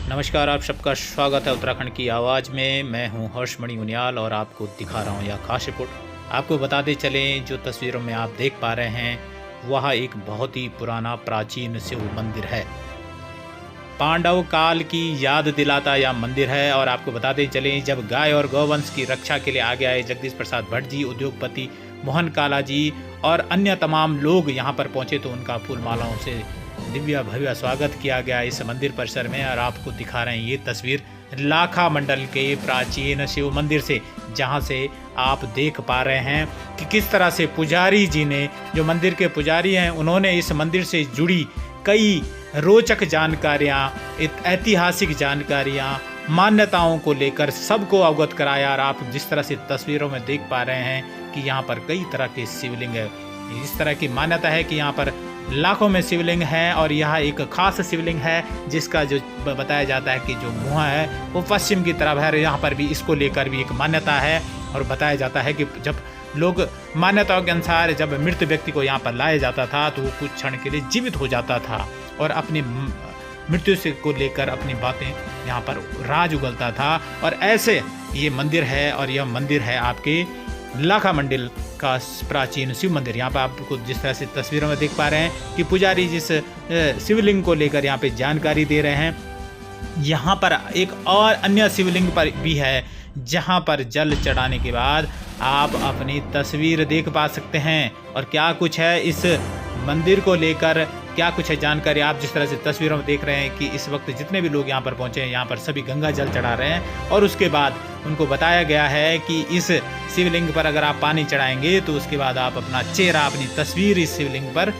नमस्कार, आप सबका स्वागत है उत्तराखंड की आवाज़ में। मैं हूं हर्षमणि उनियाल और आपको दिखा रहा हूं यह खास रिपोर्ट। आपको बताते चलें, जो तस्वीरों में आप देख पा रहे हैं वह एक बहुत ही पुराना प्राचीन शिव मंदिर है। पांडव काल की याद दिलाता यह मंदिर है। और आपको बताते चलें, जब गाय और गौवंश की रक्षा के लिए आगे आए जगदीश प्रसाद भट्ट जी, उद्योगपति मोहन काला जी और अन्य तमाम लोग यहाँ पर पहुँचे तो उनका फूल मालाओं से दिव्य भव्य स्वागत किया गया इस मंदिर परिसर में। और आपको दिखा रहे हैं ये तस्वीर लाखा मंडल के प्राचीन शिव मंदिर से, जहां से आप देख पा रहे हैं कि किस तरह से पुजारी जी ने, जो मंदिर के पुजारी हैं, उन्होंने इस मंदिर से जुड़ी कई रोचक जानकारियां, ऐतिहासिक जानकारियां, मान्यताओं को लेकर सबको अवगत कराया। और आप जिस तरह से तस्वीरों में देख पा रहे हैं कि यहाँ पर कई तरह के शिवलिंग है। इस तरह की मान्यता है कि यहाँ पर लाखों में शिवलिंग है और यह एक खास शिवलिंग है जिसका जो बताया जाता है कि जो मुँह है वो पश्चिम की तरफ है। यहाँ पर भी इसको लेकर भी एक मान्यता है और बताया जाता है कि जब लोग, मान्यताओं के अनुसार, जब मृत व्यक्ति को यहाँ पर लाया जाता था तो वो कुछ क्षण के लिए जीवित हो जाता था और अपनी मृत्यु से को लेकर अपनी बातें यहाँ पर राज उगलता था। और ऐसे ये मंदिर है और यह मंदिर है आपके लाखा मंडल का प्राचीन शिव मंदिर। यहाँ पर आपको जिस तरह से तस्वीरों में देख पा रहे हैं कि पुजारी जिस शिवलिंग को लेकर यहाँ पे जानकारी दे रहे हैं, यहाँ पर एक और अन्य शिवलिंग पर भी है जहाँ पर जल चढ़ाने के बाद आप अपनी तस्वीर देख पा सकते हैं। और क्या कुछ है इस मंदिर को लेकर, क्या कुछ है जानकारी, आप जिस तरह से तस्वीरों में देख रहे हैं कि इस वक्त जितने भी लोग यहाँ पर पहुँचे हैं यहाँ पर सभी गंगा जल चढ़ा रहे हैं। और उसके बाद उनको बताया गया है कि इस शिवलिंग पर अगर आप पानी चढ़ाएंगे तो उसके बाद आप अपना चेहरा, अपनी तस्वीर इस शिवलिंग पर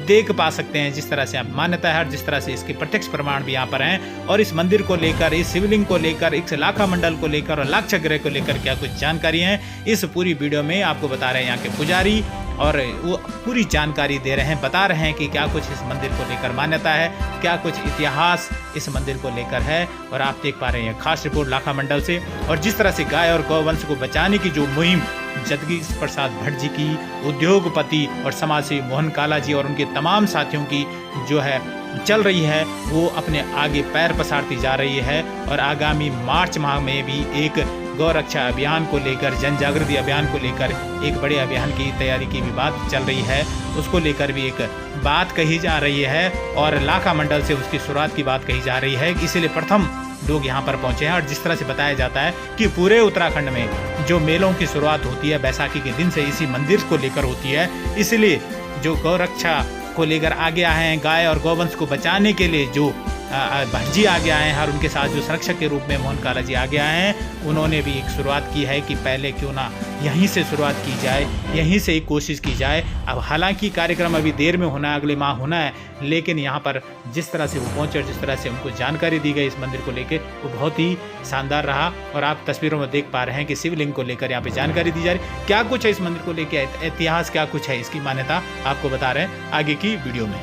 देख पा सकते हैं। जिस तरह से आप मान्यता है और जिस तरह से इसके प्रत्यक्ष प्रमाण भी यहाँ पर हैं। और इस मंदिर को लेकर, इस शिवलिंग को लेकर, इस लाखा मंडल को लेकर और लाक्षागृह ग्रह को लेकर क्या कुछ जानकारी है, इस पूरी वीडियो में आपको बता रहे हैं यहाँ के पुजारी। और वो पूरी जानकारी दे रहे हैं, बता रहे हैं कि क्या कुछ इस मंदिर को लेकर मान्यता है, क्या कुछ इतिहास इस मंदिर को लेकर है। और आप देख पा रहे हैं खास रिपोर्ट लाखा मंडल से। और जिस तरह से गाय और गौवंश को बचाने की जो मुहिम जगदीश प्रसाद भट्ट जी की, उद्योगपति और समाजसेवी मोहन काला जी और उनके तमाम साथियों की जो है चल रही है, वो अपने आगे पैर पसारती जा रही है। और आगामी मार्च माह में भी एक गौ रक्षा अभियान को लेकर, जन जागृति अभियान को लेकर एक बड़े अभियान की तैयारी की भी बात चल रही है। उसको लेकर भी एक बात कही जा रही है और लाखा मंडल से उसकी शुरुआत की बात कही जा रही है। इसीलिए प्रथम लोग यहाँ पर पहुँचे हैं। और जिस तरह से बताया जाता है कि पूरे उत्तराखंड में जो मेलों की शुरुआत होती है बैसाखी के दिन से इसी मंदिर को लेकर होती है। इसलिए जो गौ रक्षा को लेकर आगे आए हैं, गाय और गौवंश को बचाने के लिए जो भट्ट जी आगे आए हैं और उनके साथ जो संरक्षक के रूप में मोहन काला जी आगे आए हैं, उन्होंने भी एक शुरुआत की है कि पहले क्यों ना यहीं से शुरुआत की जाए, यहीं से एक कोशिश की जाए। अब हालांकि कार्यक्रम अभी देर में होना है, अगले माह होना है, लेकिन यहाँ पर जिस तरह से वो पहुँचे और जिस तरह से उनको जानकारी दी गई इस मंदिर को लेकर, वो बहुत ही शानदार रहा। और आप तस्वीरों में देख पा रहे हैं कि शिवलिंग को लेकर यहाँ पे जानकारी दी जा रही है। क्या कुछ है इस मंदिर को लेकर, इतिहास क्या कुछ है, इसकी मान्यता आपको बता रहे हैं आगे की वीडियो में।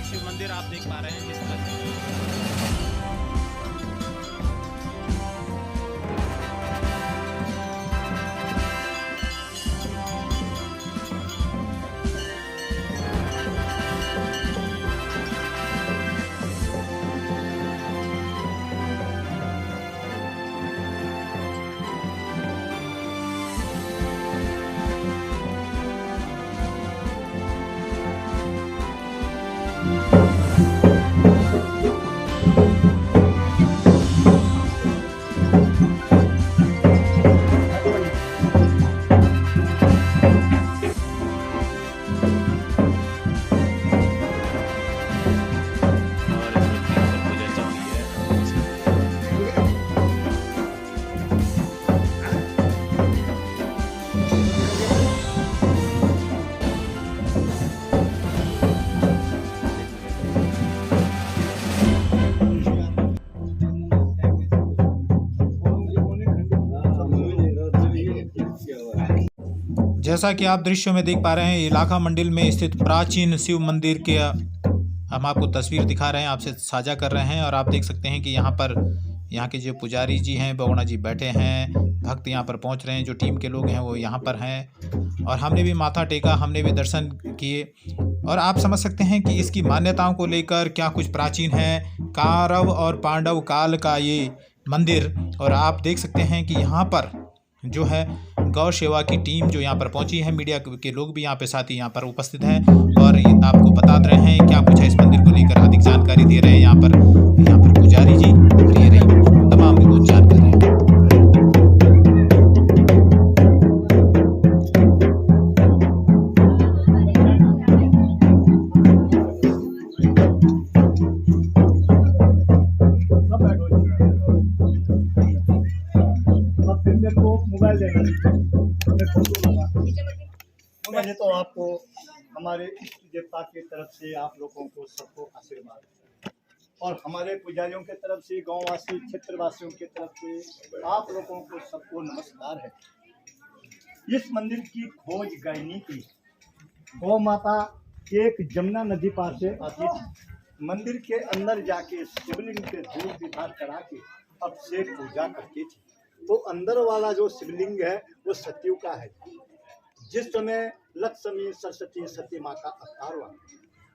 शिव मंदिर आप देख पा रहे हैं जिस तरह से। जैसा कि आप दृश्यों में देख पा रहे हैं, लाखा मंडल में स्थित प्राचीन शिव मंदिर के हम आपको तस्वीर दिखा रहे हैं, आपसे साझा कर रहे हैं। और आप देख सकते हैं कि यहाँ पर यहाँ के जो पुजारी जी हैं बगुणा जी बैठे हैं, भक्त यहाँ पर पहुँच रहे हैं, जो टीम के लोग हैं वो यहाँ पर हैं और हमने भी माथा टेका, हमने भी दर्शन किए। और आप समझ सकते हैं कि इसकी मान्यताओं को लेकर क्या कुछ प्राचीन है। कौरव और पांडव काल का ये मंदिर, और आप देख सकते हैं कि यहाँ पर जो है गौ सेवा की टीम जो यहाँ पर पहुँची है, मीडिया के लोग भी यहाँ पे साथी यहाँ पर उपस्थित हैं और ये आपको बता रहे हैं क्या कुछ है इस मंदिर को लेकर, अधिक जानकारी दे रहे हैं यहाँ पर पुजारी जी, और ये रही तमाम भी कुछ जानकारी। पहले तो आपको हमारे इष्ट देवता की तरफ से आप लोगों को सबको आशीर्वाद और हमारे पुजारियों की तरफ से, गांववासी क्षेत्रवासियों की तरफ से आप लोगों को सबको नमस्कार है। इस मंदिर की खोज गयनी की गौ माता एक जमुना नदी पार से आती थी, मंदिर के अंदर जाके शिवलिंग पे धूप दीपार चढ़ा के अब से पूजा करती थी। तो अंदर वाला जो शिवलिंग है वो सतयुग का है। जिस समय लक्ष्मी सरस्वती सती माँ का अवतार हुआ,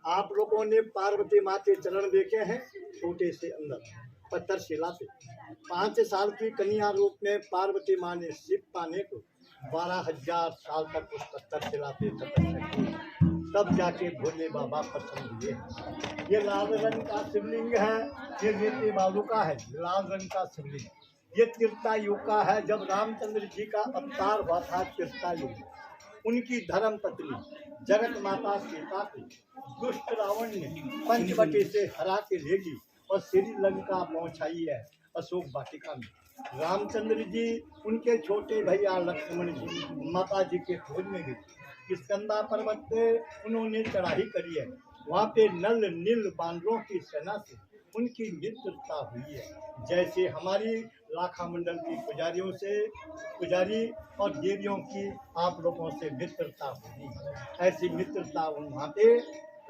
आप लोगों ने पार्वती माँ के चरण देखे हैं, छोटे से अंदर पत्थर शिला पे 5 साल की कन्या रूप में पार्वती माँ ने शिव पाने को 12,000 साल तक उस पत्थर शिला पे तपस्या की, तब जाके भोले बाबा प्रसन्न हुए। ये लाल रंग का शिवलिंग है, ये रेती बालू का है, लाल रंग का शिवलिंग। ये त्रेता युग का है, जब रामचंद्र जी का अवतार हुआ था त्रेता युग। उनकी धर्म पत्नी जगत माता सीता को दुष्ट रावण ने पंचवटी से हरा के ले ली और श्रीलंका पहुंचाई है अशोक वाटिका में। रामचंद्र जी उनके छोटे भैया लक्ष्मण जी माता जी के खोज में गए। स्कंदा पर्वत पे उन्होंने चढ़ाई करी है, वहाँ पे नल नील बानरों की सेना से उनकी मित्रता हुई है। जैसे हमारी लाखा मंडल की पुजारी और देवियों की आप लोगों से मित्रता हुई, ऐसी मित्रता वहाँ पे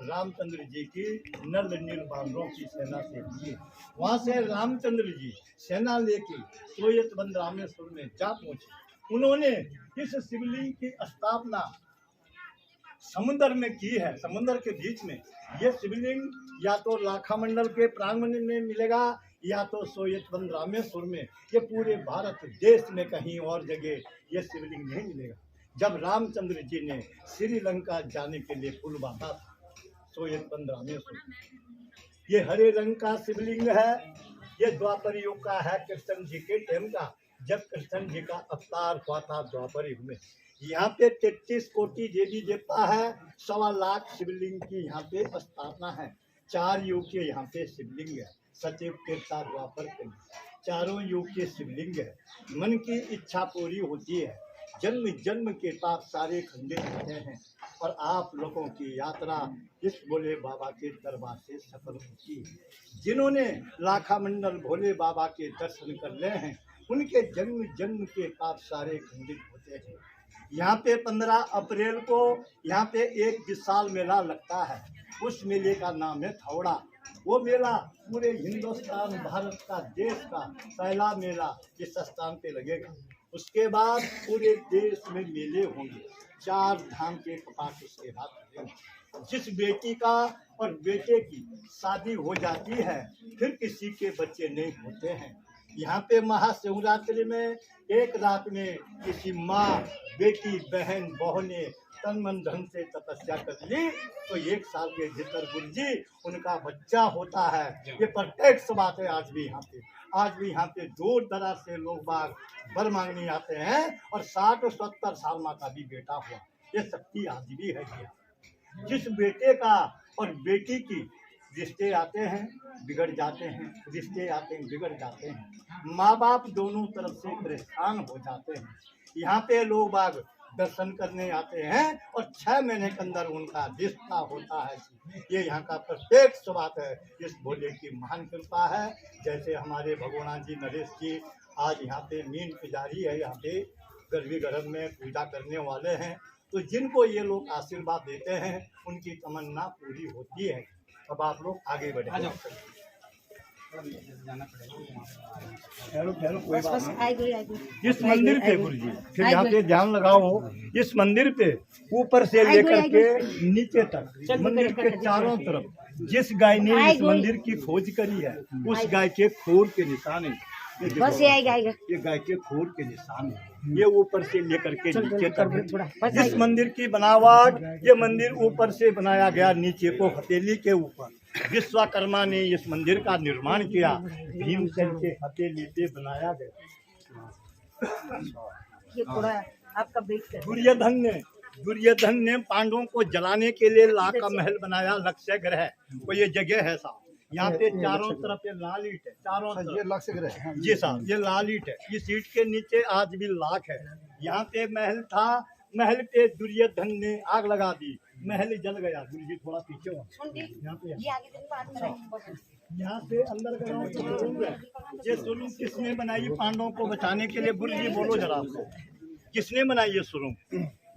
रामचंद्र जी की नल नील बानरों की सेना से हुई। वहाँ से रामचंद्र जी सेना लेके सोयतबंद रामेश्वर में जा पहुँचे। उन्होंने इस शिवलिंग की स्थापना समुद्र में की है, समुद्र के बीच में। ये शिवलिंग या तो लाखा मंडल के प्रांगण में मिलेगा या तो सोयतबंद रामेश्वर में। ये पूरे भारत देश में कहीं और जगह ये शिवलिंग नहीं मिलेगा। जब रामचंद्र जी ने श्रीलंका जाने के लिए पुल बांधा था सोयतबंद रामेश्वर, ये हरे रंग का शिवलिंग है। ये द्वापर युग का है, कृष्ण जी के टाइम का, जब कृष्ण जी का अवतार हुआ था द्वापर युग में। यहाँ पे 33 कोटि देवी देवता है, 1.25 लाख शिवलिंग की यहाँ पे स्थापना है। 4 युग के यहाँ पे शिवलिंग है, सतयुग त्रेता द्वापर कलयुग, चारों युग के शिवलिंग है। मन की इच्छा पूरी होती है, जन्म जन्म के पाप सारे खंडित होते हैं और आप लोगों की यात्रा इस भोले बाबा के दरबार से सफल होती है। जिन्होंने लाखा मंडल भोले बाबा के दर्शन कर ले हैं, उनके जन्म जन्म के पाप सारे खंडित होते हैं। यहाँ पे 15 अप्रैल को यहाँ पे एक विशाल मेला लगता है। उस मेले का नाम है थौड़ा। वो मेला पूरे हिंदुस्तान भारत का देश का पहला मेला इस स्थान पे लगेगा। उसके बाद पूरे देश में मेले होंगे, 4 धाम के कपाट उसके बाद लगेंगे। जिस बेटी का और बेटे की शादी हो जाती है, फिर किसी के बच्चे नहीं होते हैं। यहाँ पे महाशिवरात्रि में एक रात में किसी माँ, बेटी, बहन, बहू ने तन मन धन से तपस्या कर ली तो 1 साल के भीतर गुरु जी उनका बच्चा होता है। ये प्रत्यक्ष बात है। आज भी यहाँ पे दूर दराज से लोग बाग वर मांगने आते हैं और 60 और 70 साल माँ का भी बेटा हुआ। ये शक्ति आज भी है। जिस बेटे का और बेटी की रिश्ते आते हैं बिगड़ जाते हैं, रिश्ते आते हैं बिगड़ जाते हैं, माँ बाप दोनों तरफ से परेशान हो जाते हैं। यहाँ पे लोग बाग दर्शन करने आते हैं और 6 महीने के अंदर उनका रिश्ता होता है। ये यहाँ का प्रत्यक्ष बात है। इस भोले की महान कृपा है। जैसे हमारे भगवान जी नरेश जी आज यहाँ पे मीन पुजारी है, यहाँ पे गर्भी गर्भ में पूजा करने वाले हैं। तो जिनको ये लोग आशीर्वाद देते हैं उनकी तमन्ना पूरी होती है। अब आप लोग आगे बढ़े। ठहरो ठहरो, कोई बात नहीं। इस मंदिर पे गुरु जी फिर यहाँ पे ध्यान लगाओ, इस मंदिर पे ऊपर से लेकर के नीचे तक मंदिर के चारों तरफ जिस गाय ने इस मंदिर की खोज करी है उस गाय के खूर के निशान है। ये देखो, ये गाय के खूर के निशान है। ये ऊपर से लेकर के नीचे तक इस मंदिर की बनावट, ये मंदिर ऊपर से बनाया गया नीचे को हथेली के ऊपर। विश्वकर्मा ने इस मंदिर का निर्माण किया, भीमसेन के हथेली पे बनाया गया। ये थोड़ा आपका ब्रेक कर। दुर्योधन ने पांडवों को जलाने के लिए लाख का महल बनाया, लक्ष्य ग्रह वो ये जगह है साहब। यहाँ पे चारों तरफ ये लाल ईंट है, चारों तरफ ये लक्ष्य ग्रह जी साहब, ये लाल ईंट है। इस ईंट के नीचे आज भी लाख है। यहाँ पे महल था, महल पे दुर्योधन ने आग लगा दी, महल जल गया। गुरु जी थोड़ा पीछे हो, यहाँ पे अंदर गया तो सुरुंग है। ये सुरुंग किसने बनाई पांडवों को बचाने के लिए? गुरु जी बोलो जरा आपको, किसने बनाई ये सुरुंग?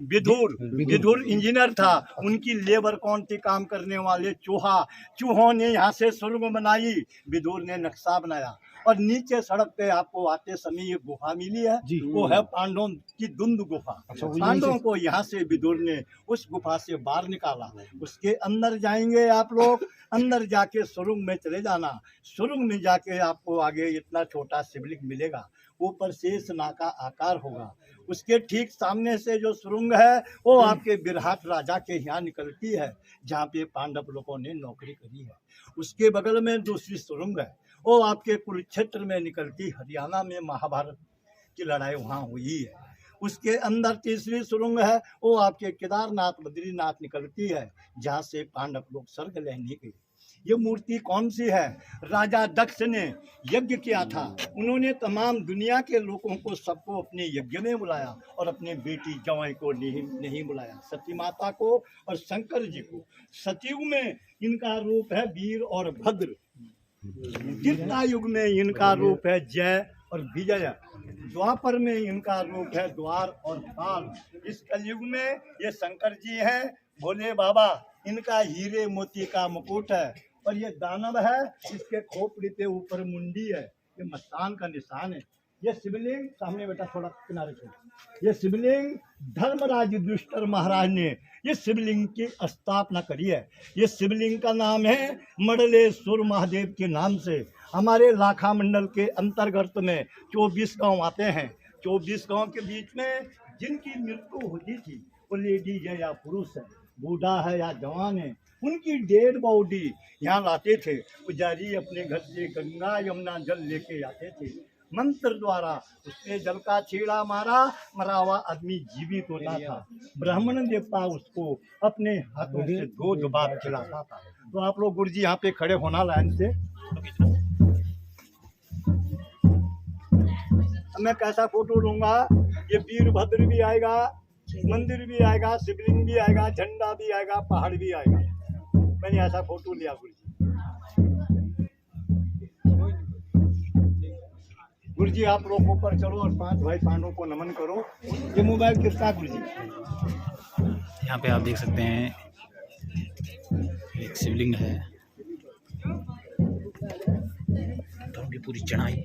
विदुर इंजीनियर था, उनकी लेबर कौन थी? काम करने वाले चूहों ने यहाँ से सुरुंग बनाई, विदुर ने नक्शा बनाया। और नीचे सड़क पे आपको आते समय ये गुफा मिली है, वो है पांडवों की दुंद गुफा। पांडवों को यहाँ से विदुर ने उस गुफा से बाहर निकाला। उसके अंदर जाएंगे आप लोग, अंदर जाके सुरुंग में चले जाना। सुरुंग में जाके आपको आगे इतना छोटा शिवलिंग मिलेगा, ऊपर शेष नाग का आकार होगा। उसके ठीक सामने से जो सुरुंग है वो आपके बिरहाट राजा के यहाँ निकलती है, जहाँ पे पांडव लोगों ने नौकरी करी है। उसके बगल में दूसरी सुरुंग है, वो आपके कुरुक्षेत्र में निकलती, हरियाणा में महाभारत की लड़ाई वहाँ हुई है। उसके अंदर तीसरी सुरुंग है, वो आपके केदारनाथ बद्रीनाथ निकलती है, जहाँ से पांडव लोग स्वर्ग लेने गए। ये मूर्ति कौन सी है? राजा दक्ष ने यज्ञ किया था, उन्होंने तमाम दुनिया के लोगों को सबको अपने यज्ञ में बुलाया और अपने बेटी जवाई को नहीं बुलाया, सती माता को और शंकर जी को। सतयुग में इनका रूप है वीर और भद्र, त्रेता युग में इनका रूप है जय और विजय, द्वापर में इनका रूप है द्वार और पाल। इस कलयुग में ये शंकर जी हैं, भोले बाबा, इनका हीरे मोती का मुकुट है। और ये दानव है, इसके खोपड़ी पे ऊपर मुंडी है, ये मस्तान का निशान है। ये शिवलिंग सामने बेटा थोड़ा किनारे छोड़, ये शिवलिंग धर्मराज युधिष्ठिर महाराज ने ये शिवलिंग की स्थापना करी है। ये शिवलिंग का नाम है मंडलेश्वर महादेव के नाम से। हमारे लाखा मंडल के अंतर्गत में 24 गांव आते हैं। 24 गांव के बीच में जिनकी मृत्यु होती थी, वो लेडीज है या पुरुष है, बूढ़ा है या जवान है, उनकी डेड बॉडी यहाँ लाते थे। पुजारी अपने घर से गंगा यमुना जल लेके आते थे, मंत्र द्वारा उसने जल का छेड़ा मारा, मरा हुआ आदमी जीवित होता था। ब्राह्मण देवता उसको अपने हाथों से दूध भात खिलाता था। तो आप लोग गुरु जी यहाँ पे खड़े होना लाइन से। मैं कैसा फोटो लूंगा? ये वीरभद्र भी आएगा, मंदिर भी आएगा, शिवलिंग भी आएगा, झंडा भी आएगा, पहाड़ भी आएगा। मैंने ऐसा फोटो लिया गुरु जी। गुरु जी आप लोग ऊपर चलो और 5 भाई पांडवों को नमन करो। ये मोबाइल किसका गुरु जी? यहाँ पे आप देख सकते हैं एक शिवलिंग है, उनकी पूरी चढ़ाई।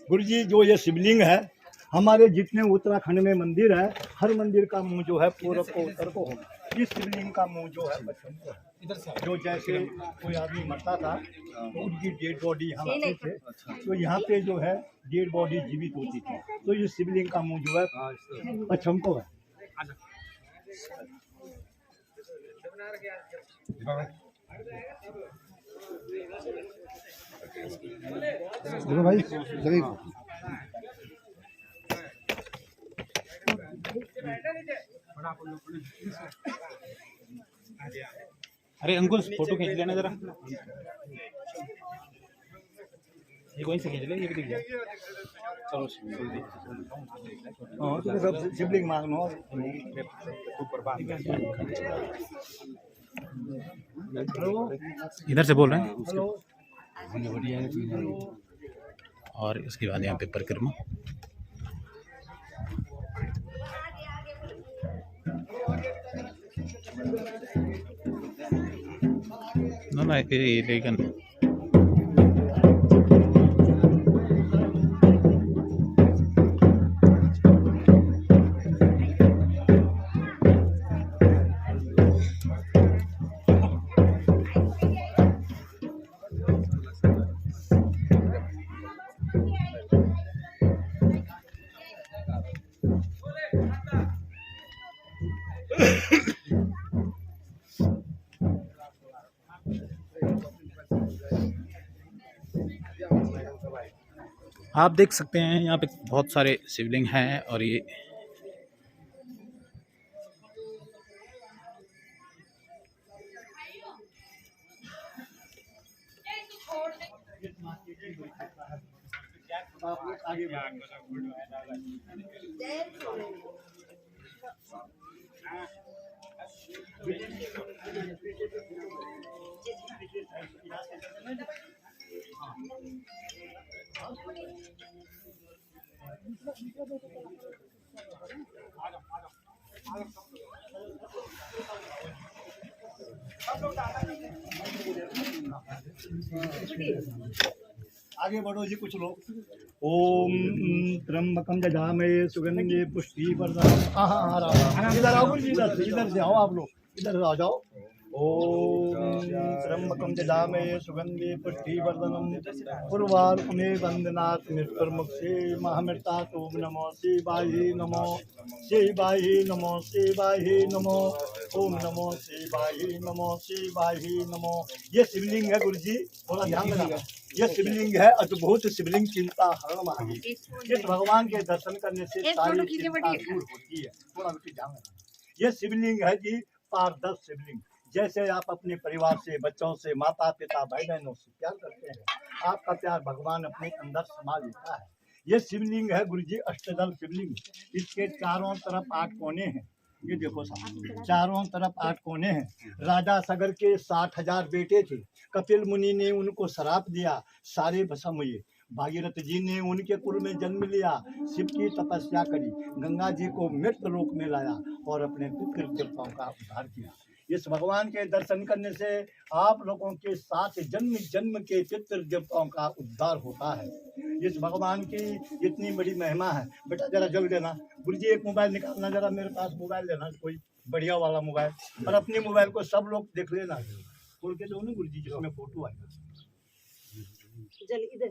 गुरु जी जो ये शिवलिंग है, हमारे जितने उत्तराखंड में मंदिर है, हर मंदिर का मुंह जो है पूर्व को उत्तर को होगा। इस शिवलिंग का मुंह जो है पश्चिम को है। जो जैसे कोई आदमी मरता था तो उनकी डेड बॉडी यहाँ आती थे, तो यहाँ पे जो है डेड बॉडी जीवित होती थी, तो इस शिवलिंग का मुंह जो है पश्चिम को है। भाई अरे अंकुल फोटो खींच लेना जरा, ये वहीं से खींच ले, ये भी दिख जाए। चलो हाँ तो सब शिवलिंग मांगनो। इधर से बोल रहे हैं। हेलो और उसके बाद यहाँ पे परिक्रमा। ना ये लेकिन आप देख सकते हैं यहाँ पे बहुत सारे शिवलिंग हैं और ये आप लोग आगे आगे बढ़ो जी कुछ लोग। ओम त्र्यंबकम जजामहे सुगंधे पुष्टिवर्धनम्। इधर आओ जी, इधर से आओ आप लोग, इधर आ जाओ। ओम त्र्यंबकम जजामहे सुगंधे पुष्टिवर्धनम् उर्वारुकमे वंदनात् मृत्युर्मुक्षे महामृतात्। ओम नमो शिवाय नमो शिवाय नमो शिवाय नमो। ओम नमो शिवाय नमो शिवाय नमो। ये शिवलिंग है गुरु जी, थोड़ा ध्यान देना। ये शिवलिंग है, अद्भुत शिवलिंग, चिंता हरण महादेव। इस भगवान के दर्शन करने से सारी चिंता दूर होती है। थोड़ा ध्यान देना। ये शिवलिंग है जी, पारदर्श शिवलिंग। जैसे आप अपने परिवार से, बच्चों से, माता पिता भाई बहनों से प्यार करते हैं, आपका प्यार भगवान अपने अंदर समा लेता है। ये शिवलिंग है गुरु जी, अष्टदल शिवलिंग। इसके चारों तरफ 8 कोने हैं। ये देखो साहब, चारों तरफ 8 कोने हैं। राजा सगर के 60,000 बेटे थे। कपिल मुनि ने उनको श्राप दिया, सारे भस्म हुए। भागीरथ जी ने उनके कुल में जन्म लिया, शिव की तपस्या करी, गंगा जी को मृत्यु लोक में लाया और अपने पितृ देवताओं का उद्धार किया। इस भगवान के दर्शन करने से आप लोगों के 7 जन्म जन्म के पितृ देवताओं का उद्धार होता है। इस भगवान की इतनी बड़ी महिमा है। बेटा जरा जल देना गुरु जी, एक मोबाइल निकालना जरा, मेरे पास मोबाइल देना, कोई बढ़िया वाला मोबाइल। और अपने मोबाइल को सब लोग देख लेना, खोल के दो ना गुरु जी, जिसमें फोटो आएगा। जल इधर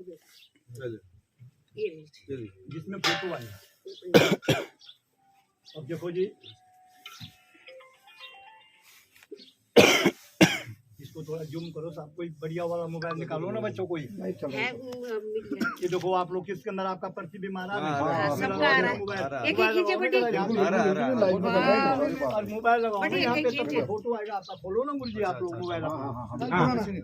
जिसमें फोटो आएगा। अब देखो जी, इसको थोड़ा जूम करो साहब, कोई बढ़िया वाला मोबाइल निकालो ना बच्चों को। ये देखो आप लोग, किसके अंदर आपका पर्ची भी मारा मोबाइल लगाओ, यहाँ पे सबके फोटो आएगा आपका। खोलो ना गुरु जी आप लोग मोबाइल।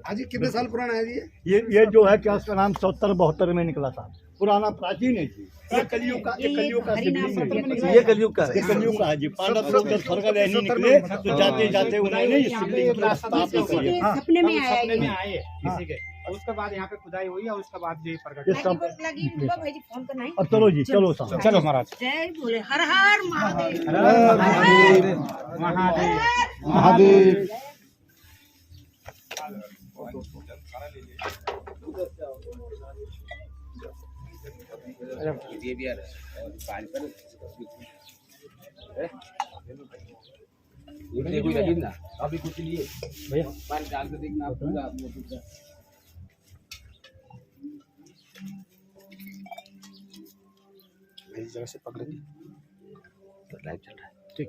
आज कितने साल पुराना है ये जो है क्या, उसका नाम 77-72 में निकला था। पुराना प्राचीन है जी। ये कलयुग का शिवलिंग है। ये कलयुग का है जी। पांडव लोग जब स्वर्ग रहने निकले तो जाते जाते उन्होंने इस शिवलिंग की स्थापना की। सपने में आए किसी के, उसके बाद यहाँ पे खुदाई हुई और उसके बाद ये प्रकट। फोन करना है। अब चलो जी, चलो साहब, चलो महाराज। जय बोले हर हर महादेव। महादेव महादेव। ये भी देखो ना, अभी कुछ लिए भैया पानी डाल के देखना आप पूरा जगह से पकड़ तो लाइव चल रहा है। ठीक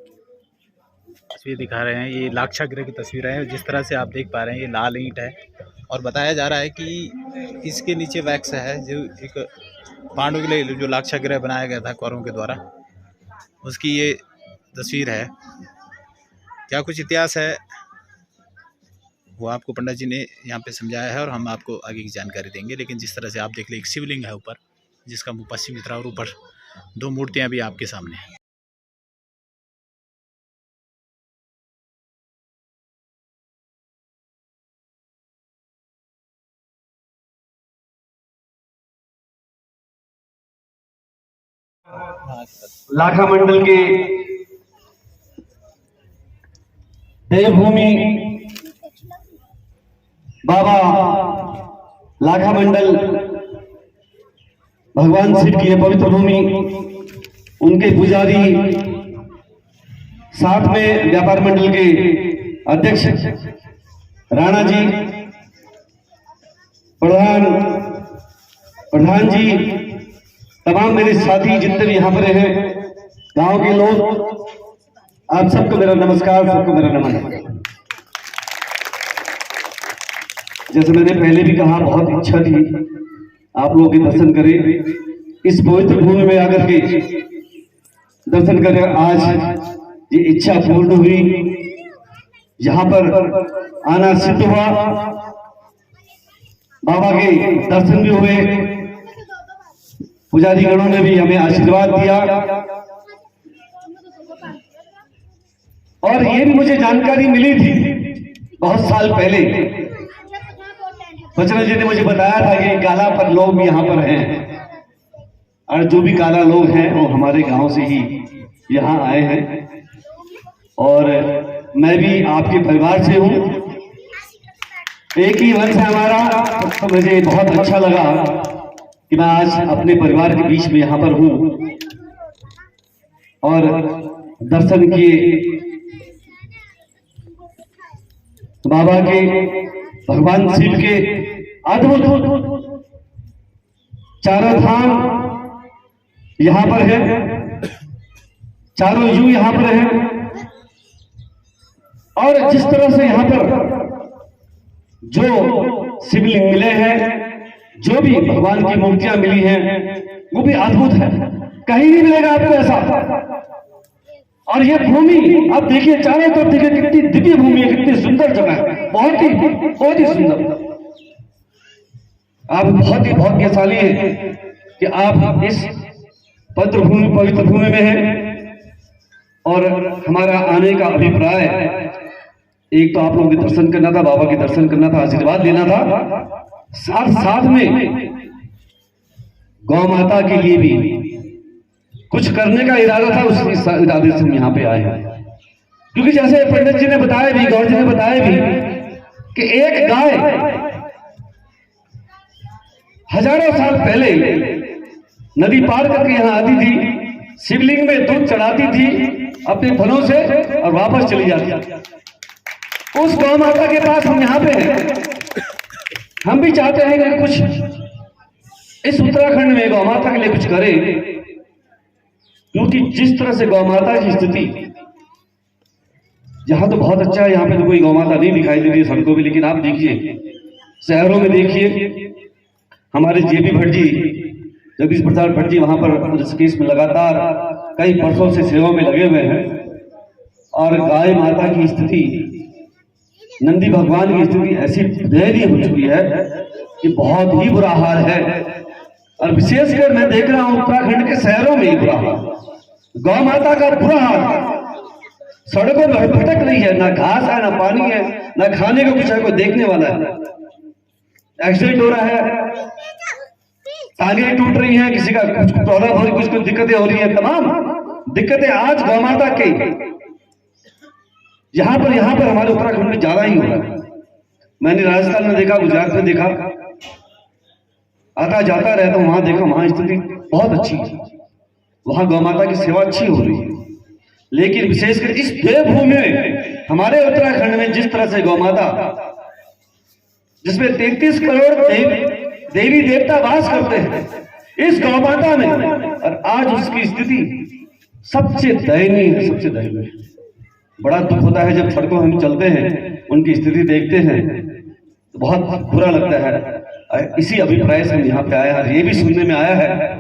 तस्वीर दिखा रहे हैं, ये लाक्षागृह की तस्वीर है। जिस तरह से आप देख पा रहे हैं, ये लाल ईंट है और बताया जा रहा है कि इसके नीचे वैक्स है, जो एक पांडवों के लिए जो लाक्षागृह बनाया गया था कौरवों के द्वारा, उसकी ये तस्वीर है। क्या कुछ इतिहास है वो आपको पंडित जी ने यहाँ पे समझाया है और हम आपको आगे की जानकारी देंगे। लेकिन जिस तरह से आप देख ले, एक शिवलिंग है ऊपर, जिसका मुँह पश्चिमी तरफ और ऊपर 2 मूर्तियाँ भी आपके सामने हैं। लाखा मंडल के देवभूमि बाबा लाखा मंडल भगवान शिव की पवित्र भूमि, उनके पुजारी, साथ में व्यापार मंडल के अध्यक्ष राणा जी, प्रधान जी, तमाम मेरे साथी जितने भी यहाँ पर हैं, गांव के लोग, आप सबको मेरा नमस्कार, सबको मेरा नमन। जैसे मैंने पहले भी कहा, बहुत इच्छा थी आप लोगों के दर्शन करें, इस पवित्र भूमि में आकर के दर्शन करें। आज ये इच्छा पूर्ण हुई, यहाँ पर आना सिद्ध हुआ, बाबा के दर्शन भी हुए, पुजारी गणों ने भी हमें आशीर्वाद दिया। और ये भी मुझे जानकारी मिली थी बहुत साल पहले, बचना जी ने मुझे बताया था कि काला पर लोग भी यहाँ पर हैं, और जो भी काला लोग हैं वो हमारे गांव से ही यहाँ आए हैं। और मैं भी आपके परिवार से हूँ, एक ही वंश है हमारा, तो मुझे बहुत अच्छा लगा कि मैं आज अपने परिवार के बीच में यहाँ पर हूँ और दर्शन किए बाबा के, भगवान शिव के अद्भुत चारों धाम यहाँ पर है, चारों युग यहाँ पर है। और जिस तरह से यहाँ पर जो शिवलिंग मिले हैं, जो भी भगवान की मूर्तियां मिली हैं, वो भी अद्भुत है, कहीं नहीं मिलेगा आपको ऐसा। और ये भूमि आप देखिए, चारों तरफ देखिए, कितनी दिव्य भूमि है, कितनी सुंदर जगह है, बहुत ही सुंदर। आप बहुत ही भाग्यशाली हैं कि आप इस पवित्र भूमि में हैं। और हमारा आने का अभिप्राय, एक तो आप लोगों के दर्शन करना था, बाबा के दर्शन करना था, आशीर्वाद लेना था, साथ में गौ माता के लिए भी कुछ करने का इरादा था। उस इरादे से हम यहाँ पे आए हैं, क्योंकि जैसे पंडित जी ने बताया भी, गौर जी ने बताया भी कि एक गाय हजारों साल पहले नदी पार करके यहाँ आती थी, शिवलिंग में दूध चढ़ाती थी अपने फलों से और वापस चली जाती थी। उस गौ माता के पास हम यहाँ पे हैं। हम भी चाहते हैं कि कुछ इस उत्तराखंड में गौ माता के लिए कुछ करें, क्योंकि जिस तरह से गौ माता की स्थिति यहाँ तो बहुत अच्छा है, यहाँ पे तो कोई गौ माता नहीं दिखाई दे रही है सड़कों पे, लेकिन आप देखिए शहरों में देखिए, हमारे जेपी भट्ट जी, जगदीश प्रसाद भट्ट जी वहां पर ऋषिकेश में लगातार कई वर्षों से सेवा में लगे हुए हैं। और गाय माता की स्थिति, नंदी भगवान की स्थिति ऐसी दयनीय हो चुकी है कि बहुत ही बुरा हाल है। और विशेषकर मैं देख रहा हूं उत्तराखंड के शहरों में ही बुरा हाल, गौ माता का बुरा हाल, सड़कों में भटक रही है, ना घास है, ना पानी है, ना खाने को कुछ है, कोई देखने वाला है। एक्सीडेंट हो रहा है, टांगें टूट रही हैं, किसी का कुछ प्रॉब्लम हो रही, कुछ दिक्कतें हो रही हैं, तमाम दिक्कतें आज गौ माता के यहाँ पर हमारे उत्तराखंड में ज्यादा ही हो रहा है। मैंने राजस्थान में देखा, गुजरात में देखा, आता जाता रहता हूं, वहां देखा, वहां स्थिति बहुत अच्छी है, वहां गौ माता की सेवा अच्छी हो रही है। लेकिन विशेषकर इस देवभूमि में, हमारे उत्तराखंड में जिस तरह से गौ माता, जिसमें 33 करोड़ देवी देवता वास करते हैं, इस गौ माता में, और आज उसकी स्थिति सबसे दयनीय है, सबसे दयनीय। बड़ा दुख होता है जब सड़कों हम चलते हैं, उनकी स्थिति देखते हैं तो बहुत बुरा लगता है। इसी अभिप्राय से हम यहाँ पे आए हैं। ये भी सुनने में आया है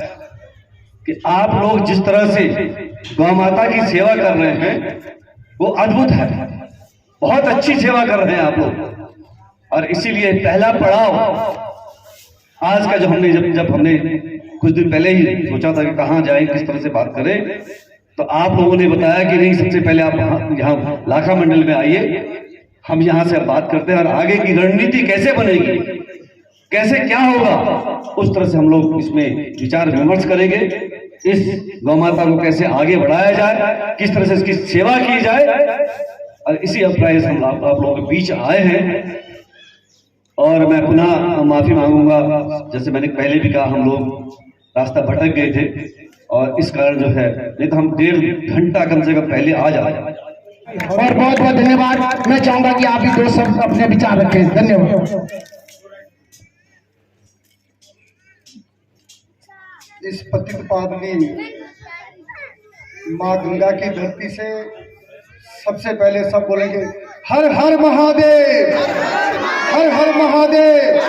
कि आप लोग जिस तरह से गौ माता की सेवा कर रहे हैं वो अद्भुत है, बहुत अच्छी सेवा कर रहे हैं आप लोग। और इसीलिए पहला पड़ाव आज का, जब हमने कुछ दिन पहले ही सोचा था कि कहाँ जाए, किस तरह से बात करें, तो आप लोगों ने बताया कि नहीं, सबसे पहले आप यहाँ लाखा मंडल में आइए, हम यहाँ से बात करते हैं और आगे की रणनीति कैसे बनेगी, कैसे क्या होगा, उस तरह से हम लोग इसमें विचार विमर्श करेंगे। इस गौ माता को कैसे आगे बढ़ाया जाए, किस तरह से इसकी सेवा की जाए, और इसी अभिप्राय से हम आप लोगों के बीच आए हैं। और मैं पुनः माफी मांगूंगा, जैसे मैंने पहले भी कहा, हम लोग रास्ता भटक गए थे और इस कारण जो है, नहीं तो हम 1.5 घंटा कम से कम पहले आ जाए। और बहुत बहुत धन्यवाद। मैं चाहूंगा कि आप भी 2 शब्द अपने विचार रखें। धन्यवाद। इस पतित पावनी माँ गंगा की धरती से सबसे पहले सब बोलेंगे हर हर महादेव, हर हर महादेव।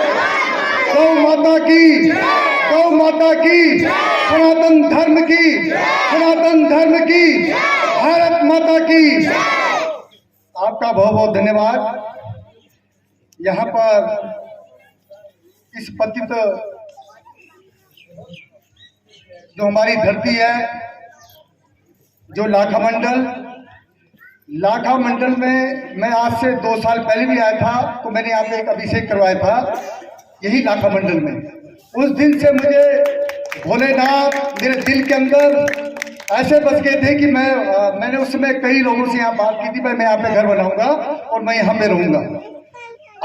गौ माता की, गौ माता की, सनातन धर्म की, सनातन धर्म की, भारत माता की। आपका बहुत बहुत धन्यवाद। यहाँ पर इस पतित जो हमारी धरती है, जो लाखा मंडल में मैं आज से 2 साल पहले भी आया था, तो मैंने यहाँ पे एक अभिषेक करवाया था यही लाखा मंडल में। उस दिन से मुझे भोलेनाथ मेरे दिल के अंदर ऐसे बस गए थे कि मैंने उस समय कई लोगों से यहाँ बात की थी, मैं यहाँ पे घर बनाऊंगा और मैं यहाँ पे रहूंगा।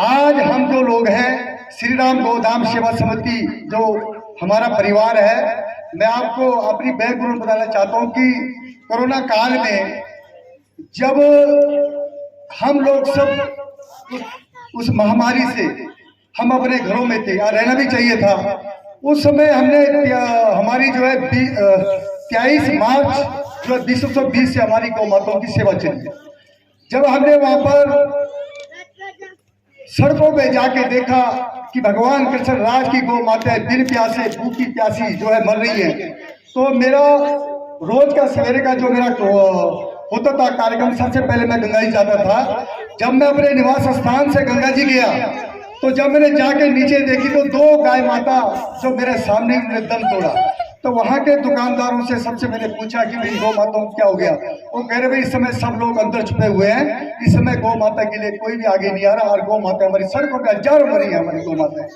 आज हम जो लोग हैं, श्री राम गोधाम सेवा समिति जो हमारा परिवार है, मैं आपको अपनी बैकग्राउंड बताना चाहता हूँ कि कोरोना काल में जब हम लोग सब उस महामारी से हम अपने घरों में थे, और रहना भी चाहिए था, उस समय हमने हमारी जो है 23 मार्च जो 2020 से हमारी गौ माताओं की सेवा चली। जब हमने वहां पर सड़कों पे जाके देखा कि भगवान कृष्ण राज की गौ माता बिन प्यासे भूखी प्यासी जो है मर रही है, तो मेरा रोज का सवेरे का जो मेरा होता था कार्यक्रम, सबसे पहले मैं गंगा जी जाता था। जब मैं अपने निवास स्थान से गंगा जी गया, तो जब मैंने जाके नीचे देखी तो 2 गाय माता जो मेरे सामने उन्होंने दम तोड़ा। तो वहां के दुकानदारों से सबसे मैंने पूछा कि भाई गौ माताओं को क्या हो गया। वो कह रहे भाई इस समय सब लोग अंदर छुपे हुए हैं, इस समय गौ माता के लिए कोई भी आगे नहीं आ रहा, और गौ माता हमारी सड़कों पे हजारों मरी है हमारी गौ माता।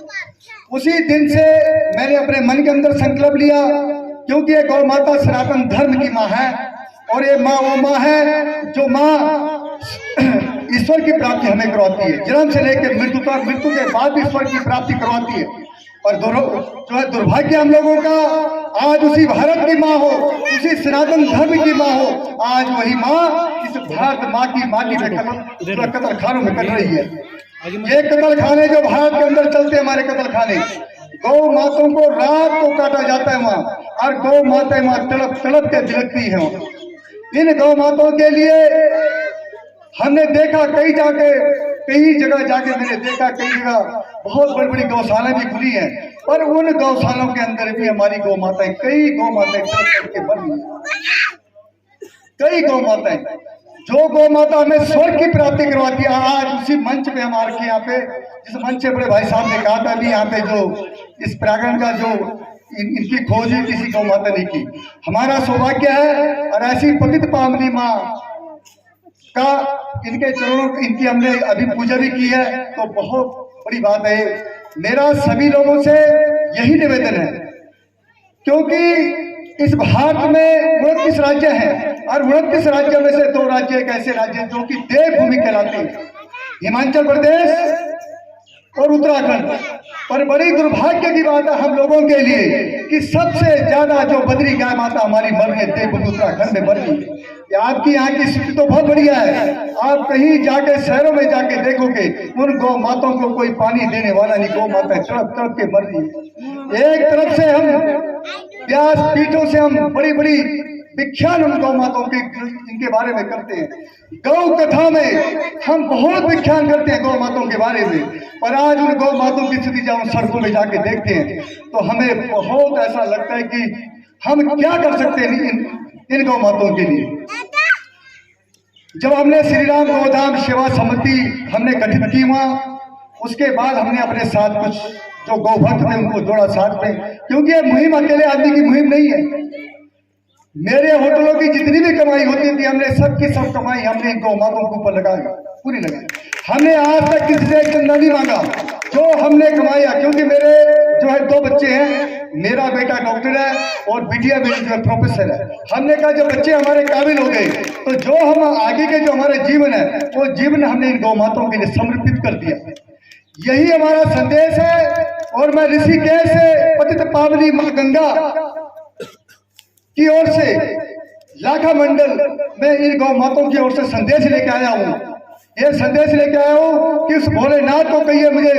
उसी दिन से मैंने अपने मन के अंदर संकल्प लिया, क्योंकि ये गौ माता सनातन धर्म की माँ है, और ये माँ वो माँ है जो माँ ईश्वर की प्राप्ति हमें करवाती है, जन्म से लेकर मृत्यु तक, मृत्यु के बाद भी ईश्वर की प्राप्ति करवाती है। और जो है दुर्भाग्य हम लोगों का, आज उसी भारत की माँ हो, उसी सनातन धर्म की माँ हो, आज वही माँ इस भारत माँ की माटी में कत्ल खानों में कट रही है। ये कत्ल खाने जो भारत के अंदर चलते, हमारे कत्ल खाने, गौ माताओं को रात को काटा जाता है वहाँ, और गौ माता वहाँ तड़प तड़प के बिलखती है। इन गौ माताओं के लिए हमने देखा कई जगह जाके मैंने देखा, कई जगह बहुत बड़ी बड़ी गौशालाएं भी खुली हैं, पर उन गौशालाओं के अंदर भी हमारी गौ माताएं, कई गौ माताएं के बन रही हैं। कई गौ माताएं, जो गौ माता हमें स्वर्ग की प्राप्ति करवाती है, आज उसी मंच पे हम आके यहाँ पे, जिस मंच से बड़े भाई साहब ने कहा था भी, यहाँ पे जो इस प्रांगण का जो इनकी खोज ही किसी गौ माता ने की। हमारा सौभाग्य है, और ऐसी पतित पावनी माँ का इनके चरणों इनकी हमने अभी पूजा भी की है, तो बहुत बड़ी बात है। मेरा सभी लोगों से यही निवेदन है, क्योंकि इस भारत में 29 राज्य हैं, और 29 राज्यों में से 2 राज्य एक ऐसे राज्य हैं जो कि देवभूमि कहलाते हैं, हिमाचल प्रदेश और उत्तराखंड। पर बड़ी दुर्भाग्य की बात है हम लोगों के लिए कि सबसे ज्यादा जो बद्री गाय माता हमारी मर रही है देवभूमि उत्तराखंड में मर रही है। आपकी यहाँ की स्थिति तो बहुत बढ़िया है, आप कहीं जाके शहरों में जाके देखोगे उन गौ माताओं को कोई पानी देने वाला नहीं, गौ माता तड़प तड़प के मर रही है। एक तरफ से हम व्यास पीठों से हम बड़ी बड़ी विख्यान उन गौ माताओं के इनके बारे में करते हैं, गौ कथा में हम बहुत विख्यान करते हैं गौ माताओं के बारे में, पर आज उन गौ माताओं की स्थिति जब हम सड़कों में जाके देखते हैं तो हमें बहुत ऐसा लगता है कि हम क्या कर सकते हैं इन गौ माताओं के लिए। जब हमने श्री राम गोधाम सेवा समिति हमने गठित की वहाँ, उसके बाद हमने अपने साथ कुछ जो गौ भक्त थे उनको जोड़ा साथ में, क्योंकि ये मुहिम अकेले आदमी की मुहिम नहीं है। मेरे होटलों की जितनी भी कमाई होती थी, हमने सबकी सब कमाई हमने इन गौ माताओं के ऊपर लगाई, पूरी लगाई। हमने आज तक किसी से एक चंदा नहीं मांगा, जो हमने कमाया, क्योंकि मेरे जो है 2 बच्चे हैं, मेरा बेटा डॉक्टर है और बिटिया मेरी जो है प्रोफेसर है। हमने कहा जब बच्चे हमारे काबिल हो गए तो जो हम आगे के जो हमारे जीवन है वो जीवन हमने इन गौ माताओं के लिए समर्पित कर दिया। यही हमारा संदेश है। और मैं ऋषिकेश से पतित पावनी मां गंगा की ओर से लाखा मंडल में इन गौ माताओं की ओर से संदेश लेके आया हूँ। ये संदेश लेके आया हूँ कि उस भोलेनाथ को कहिए, मुझे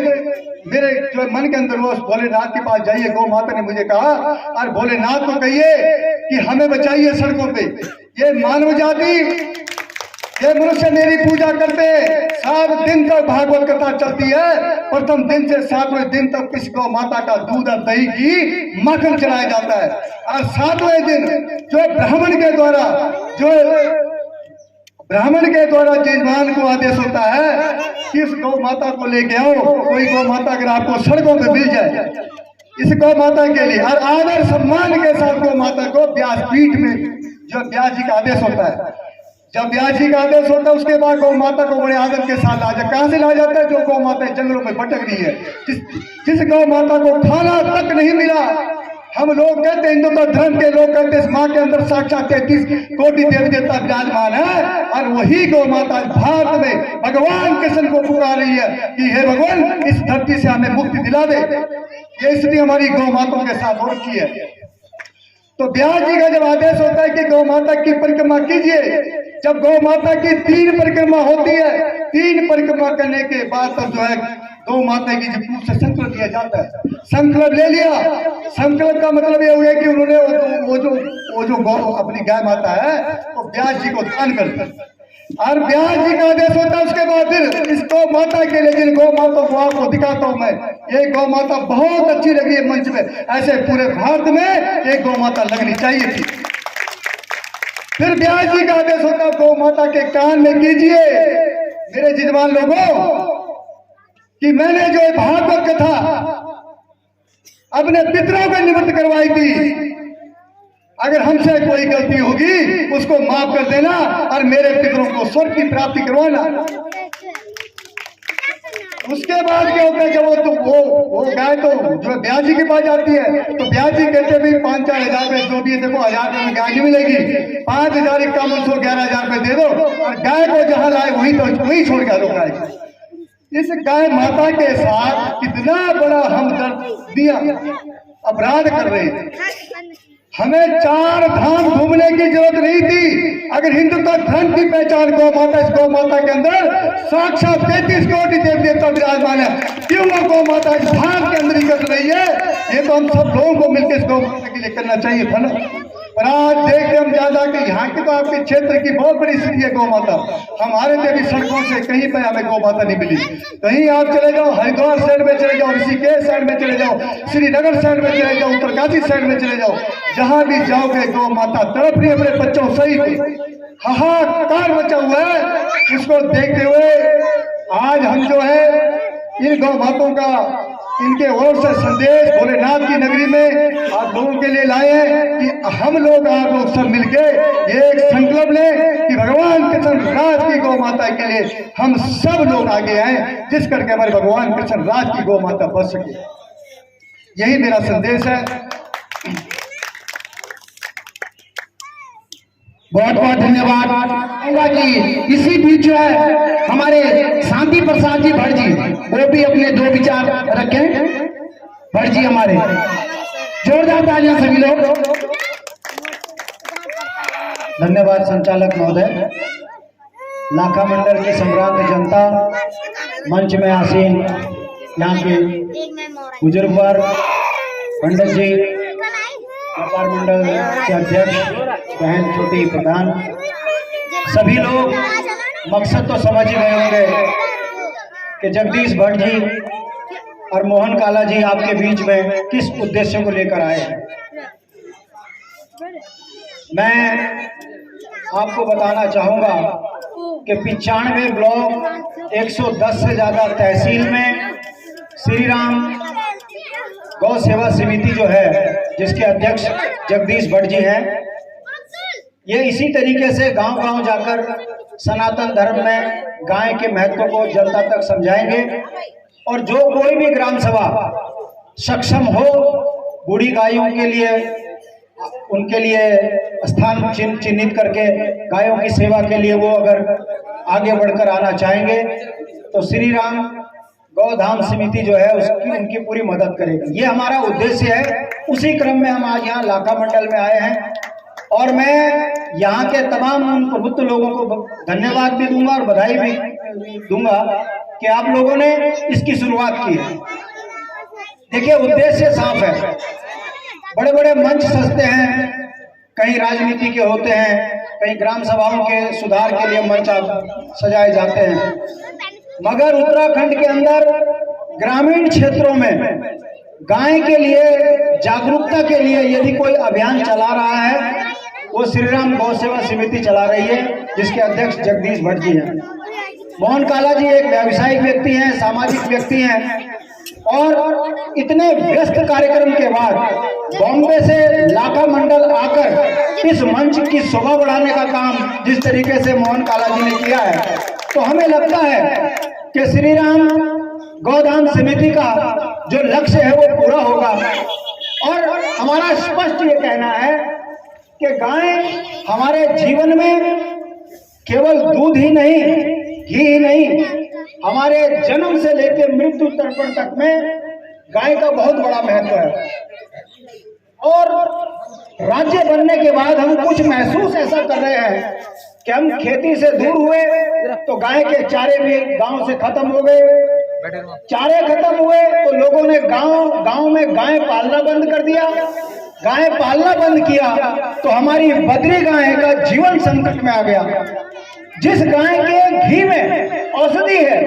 मेरे जो मन के अंदर वो उस भोलेनाथ के पास जाइए। गौ माता ने मुझे कहा और भोलेनाथ को कहिए कि हमें बचाइए सड़कों पे। ये मानव जाति, ये मनुष्य मेरी पूजा करते हैं। 7 दिन तक भागवत कथा चलती है। प्रथम दिन से 7वें दिन तक किस गौ माता का दूध और दही की माखन चढ़ाया जाता है। और 7वें दिन जो ब्राह्मण के द्वारा यजमान को आदेश होता है कि इस गौ माता को लेके आओ। कोई गौ माता अगर आपको सड़कों पे मिल जाए, इस गौ माता के लिए और आदर सम्मान के साथ गौ माता को व्यासपीठ में जो व्यास जी का आदेश होता है, जब व्यास जी का आदेश होता है उसके बाद गौ माता को बड़े आदर के साथ लाया। कहां से लाया जाता है? जो गौ माता जंगलों में भटक रही है, जिस गौ माता को खाना तक नहीं मिला। हम लोग कहते हैं, हिंदू धर्म के लोग कहते हैं इस माँ के अंदर साक्षात 33 कोटि देवी देवता विराजमान है। और वही गौ माता भारत में भगवान कृष्ण को पुकार रही है कि हे भगवान, इस धरती से हमें मुक्ति दिला दे। ये स्थिति हमारी गौ माताओं के साथ हो रखी है। तो व्यास जी का जब आदेश होता है कि गौ माता की परिक्रमा कीजिए, जब गौ माता की 3 परिक्रमा होती है, 3 परिक्रमा करने के बाद तब जो है गौ माता की पूछ से संकल्प लिया जाता है। संकल्प ले लिया। संकल्प का मतलब ये हुआ कि उन्होंने वो जो गौ अपनी गाय माता है वो व्यास जी को दान कर दी। और व्यास जी का आदेश होता है। उसके बाद फिर इस गौ माता के लिए जिन गौ माता को आपको दिखाता हूं मैं, ये गौ माता बहुत अच्छी लगी है मंच में। ऐसे पूरे भारत में एक गौ माता लगनी चाहिए थी। फिर व्यास जी का आदेश होता है गौ माता के कान में कीजिए मेरे जिजमान लोगों कि मैंने जो भागवत कथा अपने पितरों को निवृत्त करवाई थी, अगर हमसे कोई गलती होगी उसको माफ कर देना और मेरे पितरों को स्वर्ग की प्राप्ति करवाना। उसके बाद क्या होता है, जब वो गाय तो जो व्यास जी के पास जाती है तो व्यास जी कहते भाई 5-4 हजार रुपए जो भी है, देखो 1000 रुपए में गाय नहीं मिलेगी, 5000 5100 11,000 रुपए दे दो और गाय को जहां लाए वही छोड़ के दो गाय को। इस गाय माता के साथ कितना बड़ा हमदर्द दिया अपराध कर रहे थे। हमें 4 धाम घूमने की जरूरत नहीं थी। अगर हिंदुत्व धर्म की पहचान गौ माता, इस गौ माता के अंदर साक्षात 33 कोटि देवी देवता विराजमान है, क्यों वो गौ माता इस भारत के अंदर ही कर रही है? ये तो हम सब लोगों को मिलकर इस गौ माता के लिए करना चाहिए था ना। पर आज देखते हम ज्यादा कि यहाँ के तो आपके क्षेत्र की बहुत बड़ी स्थिति है गौ माता। हमारे देवी सड़कों से कहीं पर हमें गौ माता नहीं मिली। कहीं आप चले जाओ, हरिद्वार साइड में चले जाओ, ऋषिकेश साइड में चले जाओ, श्रीनगर साइड में चले जाओ, उत्तरकाशी साइड में चले जाओ, जहां भी जाओगे गौ माता तड़प रही है अपने बच्चों सहित, हाहाकार मचा हुआ है। इसको देखते हुए आज हम जो है इन गौ माताओं का इनके ओर से संदेश भोलेनाथ की नगरी में आप लोगों के लिए लाए हैं कि हम लोग आप लोग सब मिलके ये एक संकल्प लें कि भगवान कृष्ण राज की गौ माता के लिए हम सब लोग आगे आए, जिस करके हमारे भगवान कृष्ण राज की गौ माता बच सके। यही मेरा संदेश है। बहुत बहुत धन्यवाद जी। इसी बीच जो है हमारे शांति प्रसाद जी भट्ट जी, वो भी अपने 2 विचार रखें। भट्ट जी हमारे, जोरदार तालियां सभी लोग। धन्यवाद संचालक महोदय। लाखा मंडल की सम्रांत जनता, मंच में आसीन यहाँ के बुजुर्ग वर्ग, पंडित जी, व्यापार मंडल के अध्यक्ष, बहन छोटी प्रधान, सभी लोग मकसद तो समझ ही गए होंगे कि जगदीश भट्ट जी और मोहन काला जी आपके बीच में किस उद्देश्य को लेकर आए हैं। मैं आपको बताना चाहूंगा कि 95 ब्लॉक 110 से ज्यादा तहसील में श्री राम गौ सेवा समिति जो है, जिसके अध्यक्ष जगदीश भट्ट जी हैं, ये इसी तरीके से गांव-गांव जाकर सनातन धर्म में गाय के महत्व को जनता तक समझाएंगे। और जो कोई भी ग्राम सभा सक्षम हो, बूढ़ी गायों के लिए उनके लिए स्थान चिन्हित करके गायों की सेवा के लिए वो अगर आगे बढ़कर आना चाहेंगे तो श्री राम गौधाम समिति जो है उसकी उनकी पूरी मदद करेगी। ये हमारा उद्देश्य है। उसी क्रम में हम आज यहाँ लाखा मंडल में आए हैं और मैं यहाँ के तमाम उन प्रबुद्ध लोगों को धन्यवाद भी दूंगा और बधाई भी दूंगा कि आप लोगों ने इसकी शुरुआत की है। देखिए, उद्देश्य साफ है। बड़े बड़े मंच सजते हैं, कहीं राजनीति के होते हैं, कहीं ग्राम सभाओं के सुधार के लिए मंच सजाए जाते हैं, मगर उत्तराखंड के अंदर ग्रामीण क्षेत्रों में गाय के लिए जागरूकता के लिए यदि कोई अभियान चला रहा है वो श्री राम गौ सेवा समिति चला रही है, जिसके अध्यक्ष जगदीश भट्ट जी हैं। मोहन काला जी एक व्यावसायिक व्यक्ति हैं, सामाजिक व्यक्ति हैं और इतने व्यस्त कार्यक्रम के बाद बॉम्बे से लाखा मंडल आकर इस मंच की शोभा बढ़ाने का काम जिस तरीके से मोहन काला जी ने किया है, तो हमें लगता है कि श्री राम गौधाम समिति का जो लक्ष्य है वो पूरा होगा। और हमारा स्पष्ट ये कहना है कि गाय हमारे जीवन में केवल दूध ही नहीं, घी ही नहीं, हमारे जन्म से लेकर मृत्यु तर्पण तक में गाय का बहुत बड़ा महत्व है। और राज्य बनने के बाद हम कुछ महसूस ऐसा कर रहे हैं कि हम खेती से दूर हुए तो गाय के चारे भी गांव से खत्म हो गए। चारे खत्म हुए तो लोगों ने गांव में गाय पालना बंद कर दिया। गाय पालना बंद किया तो हमारी बद्री गाय का जीवन संकट में आ गया। जिस गाय के घी में औषधि है,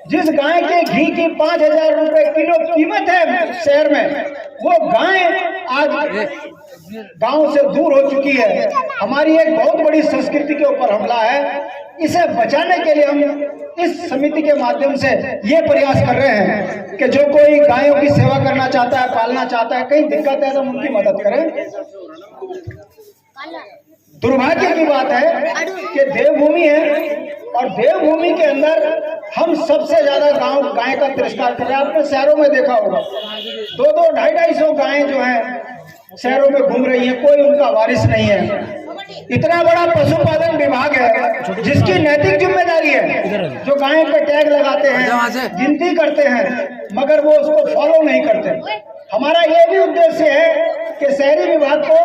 जिस गाय के घी की 5,000 रुपए किलो कीमत है शहर में, वो गाय आज गांव से दूर हो चुकी है। हमारी एक बहुत बड़ी संस्कृति के ऊपर हमला है। इसे बचाने के लिए हम इस समिति के माध्यम से ये प्रयास कर रहे हैं कि जो कोई गायों की सेवा करना चाहता है, पालना चाहता है, कहीं दिक्कत है तो हम उनकी मदद करें। दुर्भाग्य की बात है कि देवभूमि है और देवभूमि के अंदर हम सबसे ज्यादा गाय का तिरस्कार कर रहे हैं। आपने शहरों में देखा होगा 2-2, 250 गायें जो हैं शहरों में घूम रही हैं, कोई उनका वारिस नहीं है। इतना बड़ा पशुपालन विभाग है जिसकी नैतिक जिम्मेदारी है, जो गाय पे टैग लगाते हैं, गिनती करते हैं, मगर वो उसको फॉलो नहीं करते। हमारा ये भी उद्देश्य है कि शहरी विभाग को,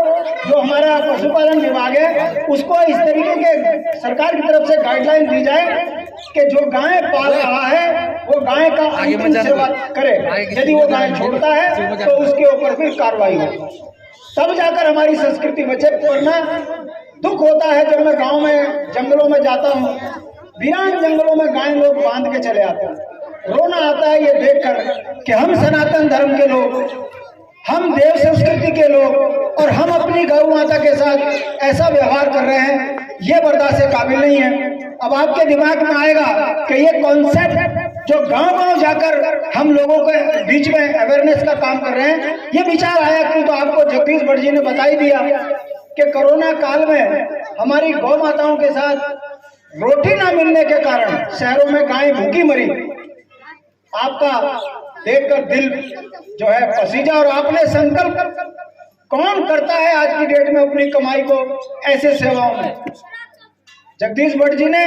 जो हमारा पशुपालन विभाग है, उसको इस तरीके के सरकार की तरफ से गाइडलाइन दी जाए कि जो गाय पाल रहा है वो गाय का अंतिम सेवा करे। यदि वो गाय छोड़ता है तो उसके ऊपर फिर कार्रवाई हो, तब जाकर हमारी संस्कृति बचे। वरना दुख होता है जब मैं गांव में जंगलों में जाता हूँ, वीरान जंगलों में गाय लोग बांध के चले आते हैं। रोना आता है ये देखकर कि हम सनातन धर्म के लोग, हम देव संस्कृति के लोग और हम अपनी गौ माता के साथ ऐसा व्यवहार कर रहे हैं, ये बर्दाश्त के काबिल नहीं है। अब आपके दिमाग में आएगा कि ये कॉन्सेप्ट जो गांव-गांव जाकर हम लोगों के बीच में अवेयरनेस का काम कर रहे हैं, ये विचार आया क्यों? तो आपको जगदीश भट्ट जी ने बता ही दिया कि कोरोना काल में हमारी गौ माताओं के साथ रोटी ना मिलने के कारण शहरों में गायें भूखी मरी। आपका देखकर दिल जो है पसीजा, और आपने संकल्प, कौन करता है आज की डेट में अपनी कमाई को ऐसे सेवाओं में? जगदीश भट्ट जी ने,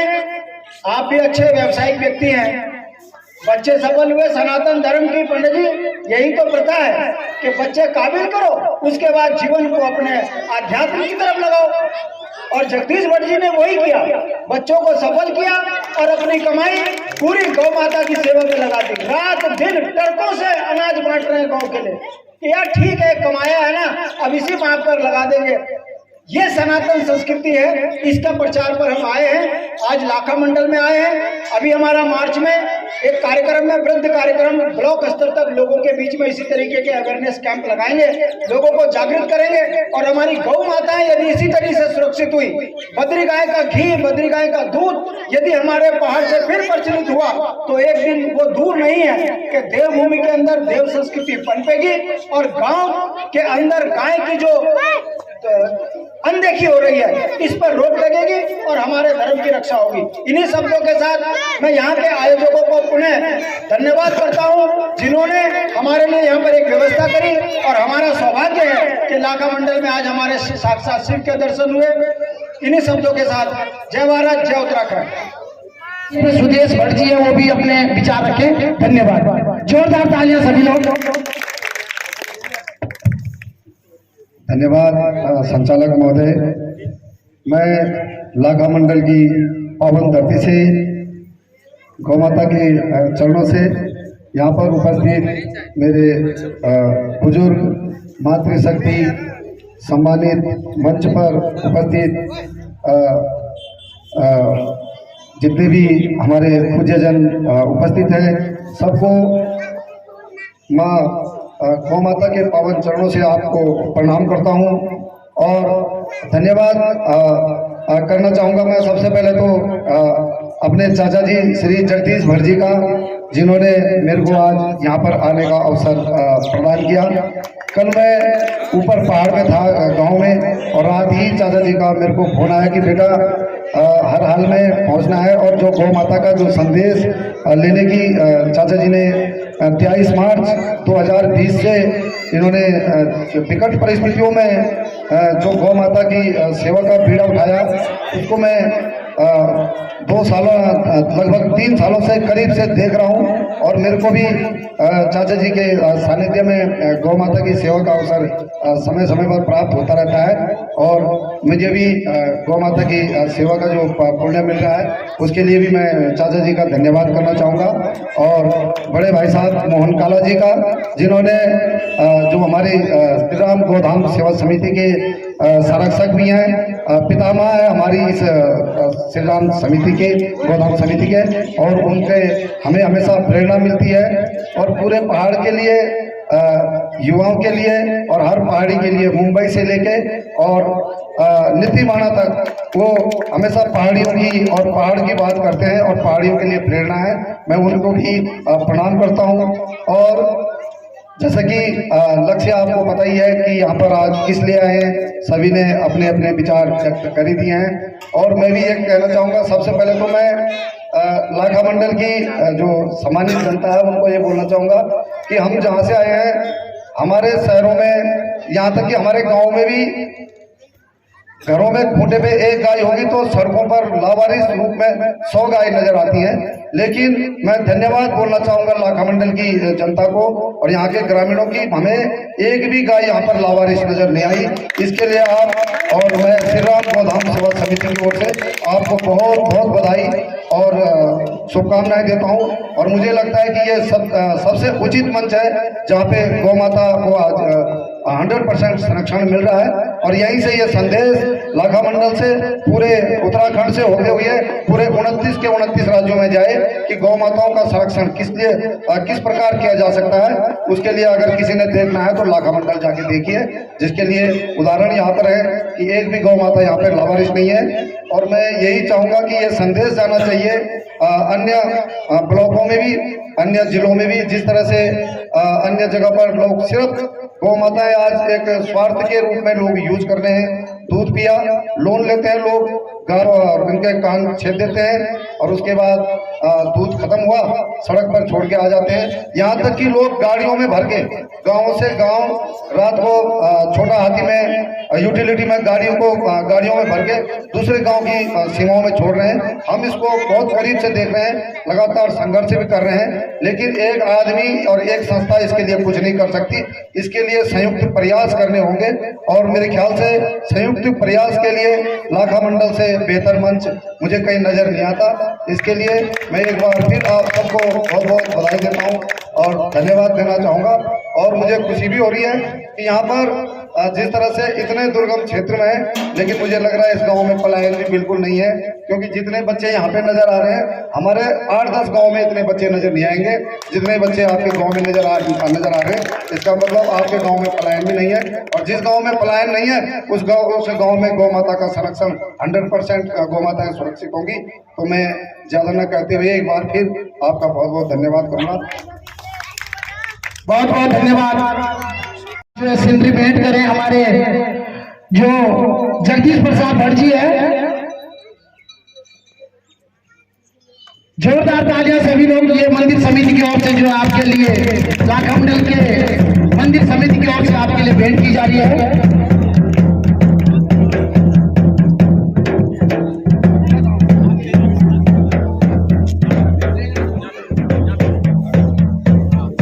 आप भी अच्छे व्यावसायिक व्यक्ति हैं, बच्चे सफल हुए सनातन धर्म की। पंडित जी, यही तो प्रथा है कि बच्चे काबिल करो, उसके बाद जीवन को अपने आध्यात्म की तरफ लगाओ। और जगदीश भट्ट जी ने वही किया, बच्चों को सफल किया और अपनी कमाई पूरी गौ माता की सेवा में लगा दी। रात दिन टर्कों से अनाज बांट रहे हैं गौ के लिए कि यार ठीक है, कमाया है ना, अब इसी मार्ग पर लगा देंगे। ये सनातन संस्कृति है, इसका प्रचार पर हम आए हैं। आज लाखा मंडल में आए हैं। अभी हमारा मार्च में एक कार्यक्रम में, वृद्ध कार्यक्रम, ब्लॉक स्तर तक लोगों के बीच में इसी तरीके के अवेयरनेस कैंप लगाएंगे, लोगों को जागृत करेंगे। और हमारी गौ माताएं यदि इसी तरीके से सुरक्षित हुई, बद्री गाय का घी, बद्री गाय का दूध यदि हमारे पहाड़ से फिर प्रचलित हुआ, तो एक दिन वो दूर नहीं है कि देवभूमि के अंदर देव संस्कृति पनपेगी और गाँव के अंदर गाय की जो अनदेखी हो रही है, इस पर रोक लगेगी और हमारे धर्म की रक्षा होगी। इन्हीं शब्दों के साथ मैं यहाँ के आयोजकों को पुनः धन्यवाद करता हूँ, जिन्होंने हमारे लिए यहाँ पर एक व्यवस्था करी और हमारा सौभाग्य है कि लाखा मंडल में आज हमारे साक्षात शिव के दर्शन हुए। इन्हीं शब्दों के साथ जय भारत, जय उत्तराखंड। सुदेश भट्ट जी है, वो भी अपने विचार रखें। धन्यवाद, जोरदार तालियां सभी लोग। धन्यवाद संचालक महोदय। मैं लाखा मंडल की पावन धरती से गौ माता के चरणों से यहाँ पर उपस्थित मेरे बुजुर्ग मातृशक्ति सम्मानित मंच पर उपस्थित जितने भी हमारे पूज्यजन उपस्थित हैं, सबको माँ गौ माता के पावन चरणों से आपको प्रणाम करता हूँ और धन्यवाद करना चाहूँगा। मैं सबसे पहले तो अपने चाचा जी श्री जगदीश भट्ट जी का, जिन्होंने मेरे को आज यहाँ पर आने का अवसर प्रदान किया। कल मैं ऊपर पहाड़ में था गांव में, और रात ही चाचा जी का मेरे को फोन आया कि बेटा हर हाल में पहुंचना है, और जो गौ माता का जो संदेश लेने की चाचा जी ने 23 मार्च 2020 से इन्होंने विकट परिस्थितियों में जो गौ माता की सेवा का बीड़ा उठाया, उसको मैं 2 सालों लगभग 3 सालों से करीब से देख रहा हूँ, और मेरे को भी चाचा जी के सानिध्य में गौ माता की सेवा का अवसर समय समय पर प्राप्त होता रहता है, और मुझे भी गौ माता की सेवा का जो पुण्य मिल रहा है, उसके लिए भी मैं चाचा जी का धन्यवाद करना चाहूँगा। और बड़े भाई साहब मोहन काला जी का, जिन्होंने जो हमारी श्री राम गोधाम सेवा समिति के संरक्षक भी हैं, पितामह है हमारी इस श्री राम समिति के, गोधाम समिति के, और उनके हमें हमेशा प्रेरणा मिलती है। और पूरे पहाड़ के लिए, युवाओं के लिए और हर पहाड़ी के लिए, मुंबई से लेके और नीतिमाणा तक, वो हमेशा पहाड़ियों की और पहाड़ की बात करते हैं और पहाड़ियों के लिए प्रेरणा है। मैं उनको भी प्रणाम करता हूँ। और जैसा कि लक्ष्य आपको पता ही है कि यहाँ पर आज किस लिए आए हैं, सभी ने अपने अपने विचार व्यक्त कर ही दिए हैं। और मैं भी एक कहना चाहूँगा, सबसे पहले तो मैं लाखा मंडल की जो सम्मानित जनता है उनको ये बोलना चाहूँगा कि हम जहाँ से आए हैं, हमारे शहरों में, यहाँ तक कि हमारे गाँव में भी घरों में खूंटे पे एक गाय होगी तो सड़कों पर लावारिस रूप में 100 गाय नजर आती हैं। लेकिन मैं धन्यवाद बोलना चाहूंगा लाखा मंडल की जनता को और यहाँ के ग्रामीणों की, हमें एक भी गाय यहाँ पर लावारिस नजर नहीं आई। इसके लिए आप और मैं श्री राम गोधाम सेवा समिति की ओर से आपको बहुत बहुत बधाई और शुभकामनाएं देता हूँ। और मुझे लगता है कि ये सबसे उचित मंच है जहाँ पे गौ माता को आज 100% संरक्षण मिल रहा है। और यहीं से ये संदेश लाखा मंडल से पूरे उत्तराखंड से होते हुए पूरे 29 के 29 राज्यों में जाए कि गौ माताओं का संरक्षण किस प्रकार किया जा सकता है। उसके लिए अगर किसी ने देखना है तो लाखा मंडल जाके देखिए, जिसके लिए उदाहरण यहाँ पर है कि एक भी गौ माता यहाँ पर लावारिस नहीं है। और मैं यही चाहूँगा कि ये संदेश जाना चाहिए अन्य ब्लॉकों में भी, अन्य जिलों में भी, जिस तरह से अन्य जगह पर लोग सिर्फ गौ माताएं आज एक स्वार्थ के रूप में लोग यूज कर रहे हैं। दूध पिया, लोन लेते हैं लोग, गार और उनके कान छेद देते हैं और उसके बाद दूध खत्म हुआ सड़क पर छोड़ के आ जाते हैं। यहाँ तक कि लोग गाड़ियों में भर के गाँव से गाँव रात को छोटा हाथी में यूटिलिटी में गाड़ियों में भर के दूसरे गांव की सीमाओं में छोड़ रहे हैं। हम इसको बहुत करीब से देख रहे हैं, लगातार संघर्ष भी कर रहे हैं, लेकिन एक आदमी और एक संस्था इसके लिए कुछ नहीं कर सकती। इसके लिए संयुक्त प्रयास करने होंगे और मेरे ख्याल से संयुक्त प्रयास के लिए लाखा मंडल से बेहतर मंच मुझे कहीं नजर नहीं आता। इसके लिए मैं एक बार फिर आप सबको बहुत बहुत बधाई देता हूँ और धन्यवाद देना चाहूँगा। और मुझे खुशी भी हो रही है कि यहाँ पर जिस तरह से इतने दुर्गम क्षेत्र में है, लेकिन मुझे लग रहा है इस गांव में पलायन भी बिल्कुल नहीं है, क्योंकि जितने बच्चे यहाँ पे नजर आ रहे हैं, हमारे 8-10 गांव में इतने बच्चे नजर नहीं आएंगे जितने बच्चे आपके गांव में नजर आ रहे हैं। इसका मतलब आपके गांव में पलायन भी नहीं है। और जिस गांव में पलायन नहीं है उस गांव में गौ माता का संरक्षण 100% गौ माताएं सुरक्षित होंगी। तो मैं ज्यादा न कहते हुए एक बार फिर आपका बहुत बहुत धन्यवाद करूंगा। बहुत बहुत धन्यवाद। सिंदरी भेंट करें हमारे जो जगदीश प्रसाद भट्ट जी है, जोरदार तालियां सभी लोग। ये मंदिर समिति की ओर से जो आपके लिए लाखा मंडल के मंदिर समिति की ओर से आपके लिए भेंट की जा रही है।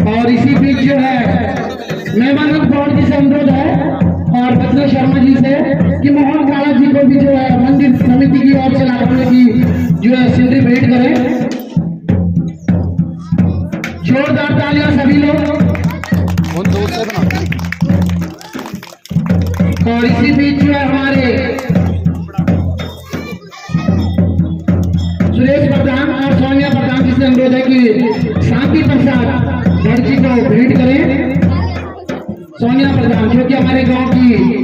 और इसी बीच जो है मेहमानंद गौड़ जी से अनुरोध है और बचना शर्मा जी से कि मोहन काला जी को भी जो है मंदिर समिति की ओर से लाखा की जो है सिंदरी भेंट करें। जोरदार तालियां सभी लोग। और इसी बीच जो है हमारे सुरेश प्रधान और सोनिया प्रधान जी से अनुरोध है कि शांति प्रसाद भट्ट जी को भेंट करें। सोनिया प्रधान जो कि हमारे गांव की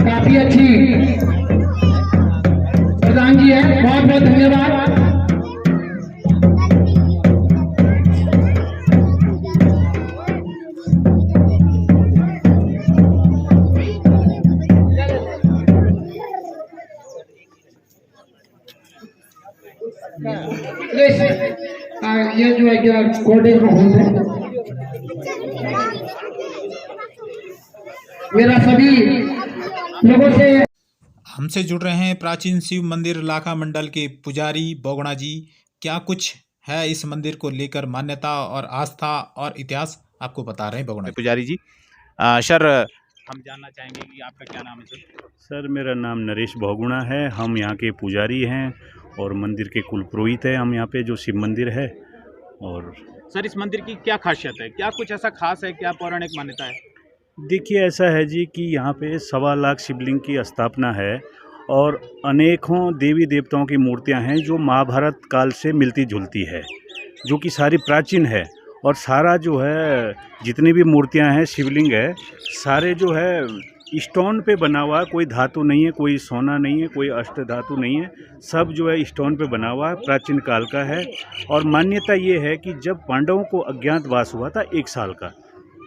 काफी अच्छी प्रधान जी है, बहुत बहुत धन्यवाद। ये जो है क्या कोटेज में होते हैं। मेरा सभी लोगों से हमसे जुड़ रहे हैं प्राचीन शिव मंदिर लाखा मंडल के पुजारी बोगणा जी। क्या कुछ है इस मंदिर को लेकर मान्यता और आस्था और इतिहास आपको बता रहे हैं बोगणा पुजारी जी। सर हम जानना चाहेंगे कि आपका क्या नाम है सर? सर मेरा नाम नरेश बहुगुणा है। हम यहाँ के पुजारी हैं और मंदिर के कुल पुरोहित हैं। हम यहाँ पे जो शिव मंदिर है। और सर इस मंदिर की क्या खासियत है, क्या कुछ ऐसा खास है, क्या पौराणिक मान्यता है? देखिए ऐसा है जी कि यहाँ पे 1.25 लाख शिवलिंग की स्थापना है और अनेकों देवी देवताओं की मूर्तियाँ हैं जो महाभारत काल से मिलती जुलती है, जो कि सारी प्राचीन है। और सारा जो है जितनी भी मूर्तियाँ हैं शिवलिंग है सारे जो है स्टोन पे बना हुआ है, कोई धातु नहीं है, कोई सोना नहीं है, कोई अष्ट धातु नहीं है, सब जो है स्टोन पे बना हुआ है, प्राचीन काल का है। और मान्यता ये है कि जब पांडवों को अज्ञातवास हुआ था 1 साल का,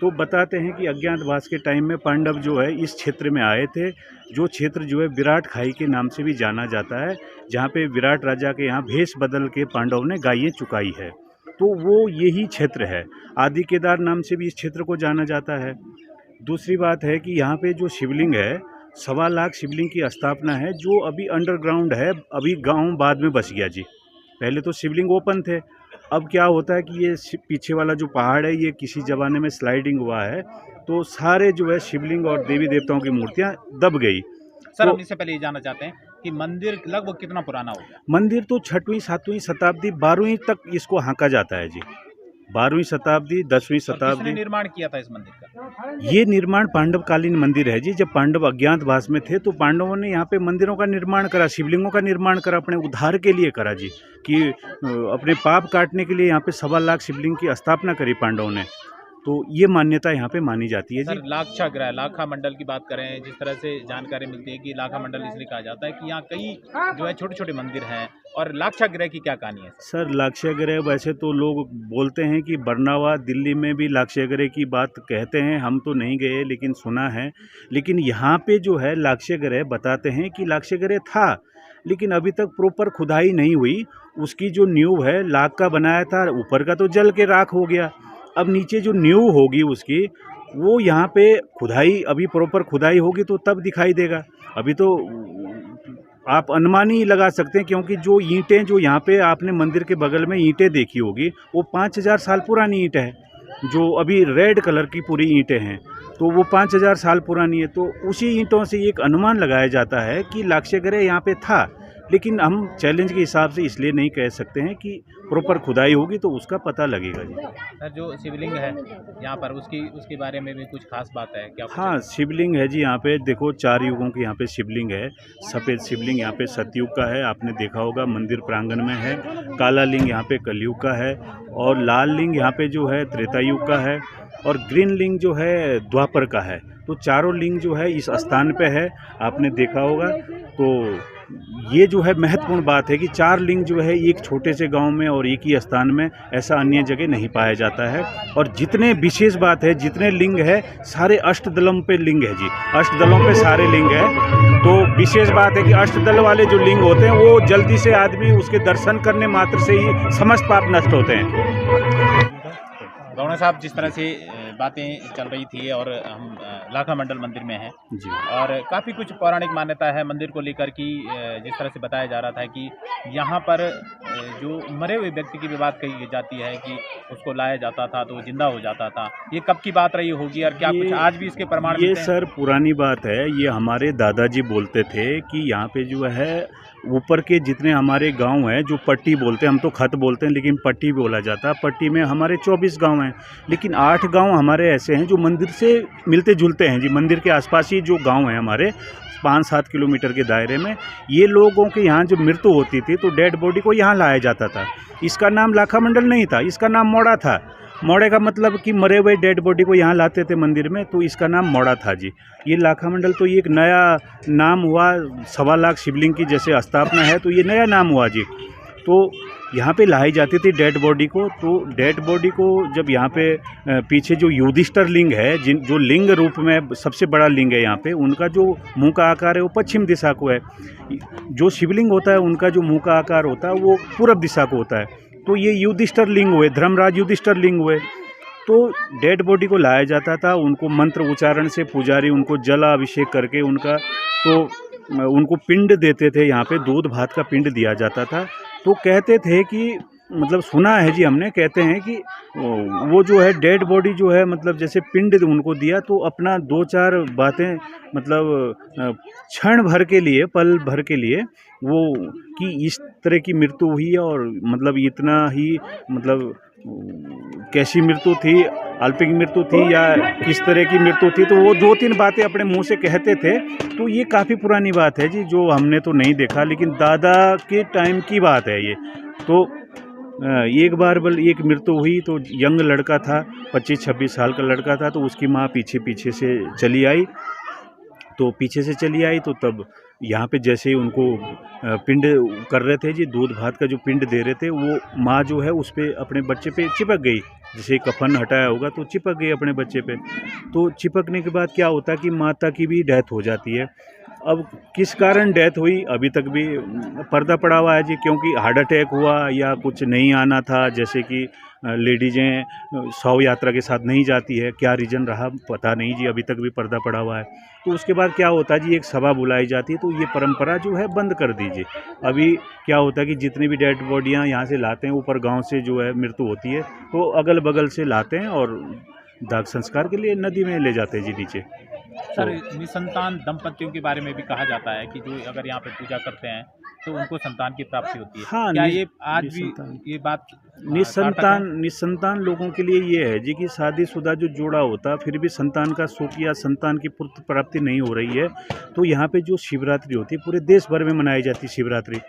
तो बताते हैं कि अज्ञातवास के टाइम में पांडव जो है इस क्षेत्र में आए थे, जो क्षेत्र जो है विराट खाई के नाम से भी जाना जाता है, जहाँ पे विराट राजा के यहाँ भेष बदल के पांडवों ने गायें चुकाई है। तो वो यही क्षेत्र है। आदि केदार नाम से भी इस क्षेत्र को जाना जाता है। दूसरी बात है कि यहाँ पे जो शिवलिंग है 1.25 लाख शिवलिंग की स्थापना है, जो अभी अंडरग्राउंड है। अभी गांव बाद में बस गया जी, पहले तो शिवलिंग ओपन थे। अब क्या होता है कि ये पीछे वाला जो पहाड़ है ये किसी ज़माने में स्लाइडिंग हुआ है, तो सारे जो है शिवलिंग और देवी देवताओं की मूर्तियाँ दब गई। सर तो हम इससे पहले ये जानना चाहते हैं कि मंदिर लगभग कितना पुराना हो गया? मंदिर तो 6वीं 7वीं शताब्दी 12वीं तक इसको हाँका जाता है जी। 12वीं शताब्दी 10वीं शताब्दी। किसने निर्माण किया था इस मंदिर का? ये निर्माण पांडवकालीन मंदिर है जी। जब पांडव अज्ञातवास में थे तो पांडवों ने यहाँ पे मंदिरों का निर्माण करा, शिवलिंगों का निर्माण करा, अपने उद्धार के लिए करा जी, कि अपने पाप काटने के लिए यहाँ पे 1.25 लाख शिवलिंग की स्थापना करी पांडवों ने। तो ये मान्यता यहाँ पे मानी जाती है जी। सर लाक्षा ग्रह लाखा मंडल की बात करें, जिस तरह से जानकारी मिलती है कि लाखा मंडल इसलिए कहा जाता है कि यहाँ कई जो है छोटे छोटे मंदिर हैं, और लाक्षा ग्रह की क्या कहानी है? सर लाक्षा ग्रह वैसे तो लोग बोलते हैं कि बरनावा दिल्ली में भी लाक्षा ग्रह की बात कहते हैं, हम तो नहीं गए लेकिन सुना है। लेकिन यहाँ पे जो है लाक्षा ग्रह बताते हैं कि लाक्षा ग्रह था, लेकिन अभी तक प्रॉपर खुदाई नहीं हुई। उसकी जो नींव है लाख का बनाया था, ऊपर का तो जल के राख हो गया। अब नीचे जो नींव होगी उसकी, वो यहाँ पे खुदाई, अभी प्रॉपर खुदाई होगी तो तब दिखाई देगा। अभी तो आप अनुमान ही लगा सकते हैं, क्योंकि जो ईंटें जो यहाँ पे आपने मंदिर के बगल में ईंटें देखी होगी वो 5000 साल पुरानी ईंट है, जो अभी रेड कलर की पूरी ईंटें हैं, तो वो 5000 साल पुरानी है। तो उसी ईंटों से एक अनुमान लगाया जाता है कि लाक्षा ग्रह यहाँ पे था। लेकिन हम चैलेंज के हिसाब से इसलिए नहीं कह सकते हैं कि प्रॉपर खुदाई होगी तो उसका पता लगेगा जी। सर जो शिवलिंग है यहाँ पर, उसके बारे में भी कुछ खास बात है क्या? हाँ शिवलिंग है जी। यहाँ पे देखो 4 युगों की यहाँ पे शिवलिंग है। सफ़ेद शिवलिंग यहाँ पे सतयुग का है, आपने देखा होगा मंदिर प्रांगण में है। काला लिंग यहाँ पे कलयुग का है, और लाल लिंग यहाँ पे जो है त्रेता युग का है, और ग्रीन लिंग जो है द्वापर का है। तो चारों लिंग जो है इस स्थान पे है, आपने देखा होगा। तो ये जो है महत्वपूर्ण बात है कि 4 लिंग जो है एक छोटे से गांव में और एक ही स्थान में, ऐसा अन्य जगह नहीं पाया जाता है। और जितने विशेष बात है, जितने लिंग है सारे अष्टदलम पे लिंग है जी, अष्टदलों पे सारे लिंग है। तो विशेष बात है कि अष्टदल वाले जो लिंग होते हैं वो जल्दी से आदमी उसके दर्शन करने मात्र से ही समस्त पाप नष्ट होते हैं। गवर्नर साहब, जिस तरह से बातें चल रही थी और हम लाखा मंडल मंदिर में हैं जी, और काफ़ी कुछ पौराणिक मान्यता है मंदिर को लेकर कि जिस तरह से बताया जा रहा था कि यहाँ पर जो मरे हुए व्यक्ति की भी बात कही जाती है कि उसको लाया जाता था तो वो जिंदा हो जाता था। ये कब की बात रही होगी और क्या कुछ आज भी इसके प्रमाण ये मिलते हैं? सर पुरानी बात है। ये हमारे दादाजी बोलते थे कि यहाँ पे जो है ऊपर के जितने हमारे गांव हैं, जो पट्टी बोलते हैं, हम तो खत बोलते हैं लेकिन पट्टी बोला जाता है। पट्टी में हमारे 24 गांव हैं, लेकिन 8 गांव हमारे ऐसे हैं जो मंदिर से मिलते जुलते हैं जी। मंदिर के आसपास ही जो गांव हैं हमारे 5-7 किलोमीटर के दायरे में, ये लोगों के यहाँ जब मृत्यु होती थी तो डेड बॉडी को यहाँ लाया जाता था। इसका नाम लाखा मंडल नहीं था, इसका नाम मोड़ा था। मोड़े का मतलब कि मरे हुए डेड बॉडी को यहाँ लाते थे मंदिर में, तो इसका नाम मोड़ा था जी। ये लाखा मंडल तो ये एक नया नाम हुआ, 1.25 लाख शिवलिंग की जैसे स्थापना है तो ये नया नाम हुआ जी। तो यहाँ पे लाई जाती थी डेड बॉडी को। तो डेड बॉडी को जब यहाँ पे पीछे जो युधिष्ठिर लिंग है, जो लिंग रूप में सबसे बड़ा लिंग है यहाँ पे, उनका जो मुंह का आकार है वो पश्चिम दिशा को है। जो शिवलिंग होता है उनका जो मुंह का आकार होता है वो पूरब दिशा को होता है। तो ये युधिष्ठिर लिंग हुए, धर्मराज युधिष्ठिर लिंग हुए। तो डेड बॉडी को लाया जाता था, उनको मंत्र उच्चारण से पुजारी उनको जल अभिषेक करके उनको पिंड देते थे। यहाँ पे दूध भात का पिंड दिया जाता था। तो कहते थे कि मतलब सुना है जी हमने, कहते हैं कि वो जो है डेड बॉडी जो है मतलब जैसे पिंड उनको दिया तो अपना 2-4 बातें मतलब क्षण भर के लिए, पल भर के लिए वो कि इस तरह की मृत्यु हुई और मतलब इतना ही मतलब कैसी मृत्यु थी, अल्पिक मृत्यु थी या किस तरह की मृत्यु थी, तो वो 2-3 बातें अपने मुंह से कहते थे। तो ये काफ़ी पुरानी बात है जी, जो हमने तो नहीं देखा, लेकिन दादा के टाइम की बात है ये। तो एक बार एक मृत्यु हुई तो यंग लड़का था, 25-26 साल का लड़का था। तो उसकी माँ पीछे से चली आई। तो पीछे से चली आई तो तब यहाँ पे जैसे ही उनको पिंड कर रहे थे जी, दूध भात का जो पिंड दे रहे थे, वो माँ जो है उस पे अपने बच्चे पे चिपक गई। जैसे कफन हटाया होगा तो चिपक गई अपने बच्चे पे। तो चिपकने के बाद क्या होता है कि माता की भी डेथ हो जाती है। अब किस कारण डेथ हुई अभी तक भी पर्दा पड़ा हुआ है जी, क्योंकि हार्ट अटैक हुआ या कुछ नहीं आना था, जैसे कि लेडीजें 100 यात्रा के साथ नहीं जाती है, क्या रीज़न रहा पता नहीं जी, अभी तक भी पर्दा पड़ा हुआ है। तो उसके बाद क्या होता है जी, एक सभा बुलाई जाती है, तो ये परंपरा जो है बंद कर दीजिए। अभी क्या होता है कि जितनी भी डेड बॉडियाँ यहाँ से लाते हैं, ऊपर गांव से जो है मृत्यु होती है तो अगल बगल से लाते हैं और दाह संस्कार के लिए नदी में ले जाते हैं जी नीचे। सर, निसंतान दंपतियों के बारे में भी कहा जाता है कि जो अगर यहाँ पे पूजा करते हैं तो उनको संतान की प्राप्ति होती है। हाँ, क्या ये आज भी ये बात निसंतान लोगों के लिए ये है जी कि शादीशुदा जो जोड़ा होता है फिर भी संतान का सुख या संतान की पुत्र प्राप्ति नहीं हो रही है, तो यहाँ पे जो शिवरात्रि होती है पूरे देश भर में मनाई जाती है शिवरात्रि।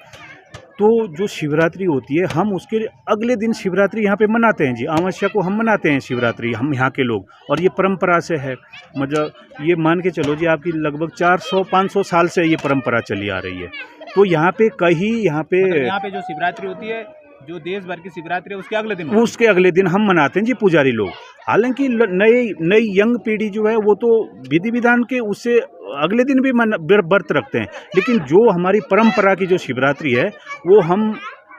तो जो शिवरात्रि होती है हम उसके अगले दिन शिवरात्रि यहाँ पे मनाते हैं जी। अमावस्या को हम मनाते हैं शिवरात्रि, हम यहाँ के लोग, और ये परंपरा से है। मतलब ये मान के चलो जी आपकी लगभग 400-500 साल से ये परंपरा चली आ रही है। तो यहाँ पे यहाँ पे जो शिवरात्रि होती है, जो देश भर की शिवरात्रि है उसके अगले दिन हम मनाते हैं जी पुजारी लोग। हालांकि नई यंग पीढ़ी जो है वो तो विधि विधान के उससे अगले दिन भी व्रत रखते हैं, लेकिन जो हमारी परंपरा की जो शिवरात्रि है वो हम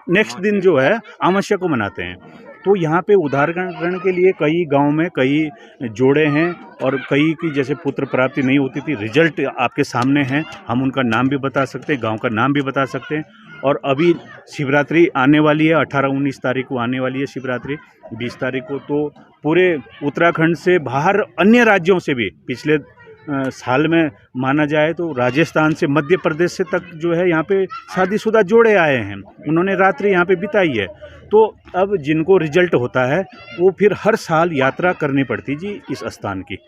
नेक्स्ट दिन जो है अमावस्या को मनाते हैं। तो यहाँ पे उदाहरण के लिए कई गांव में कई जोड़े हैं और कई की जैसे पुत्र प्राप्ति नहीं होती थी, रिजल्ट आपके सामने हैं, हम उनका नाम भी बता सकते हैं, गांव का नाम भी बता सकते हैं। और अभी शिवरात्रि आने वाली है, 18-19 तारीख को आने वाली है शिवरात्रि, 20 तारीख को। तो पूरे उत्तराखंड से बाहर अन्य राज्यों से भी पिछले साल में माना जाए तो राजस्थान से मध्य प्रदेश से तक जो है यहाँ पे शादीशुदा जोड़े आए हैं, उन्होंने रात्रि यहाँ पे बिताई है। तो अब जिनको रिजल्ट होता है वो फिर हर साल यात्रा करनी पड़ती जी इस स्थान की।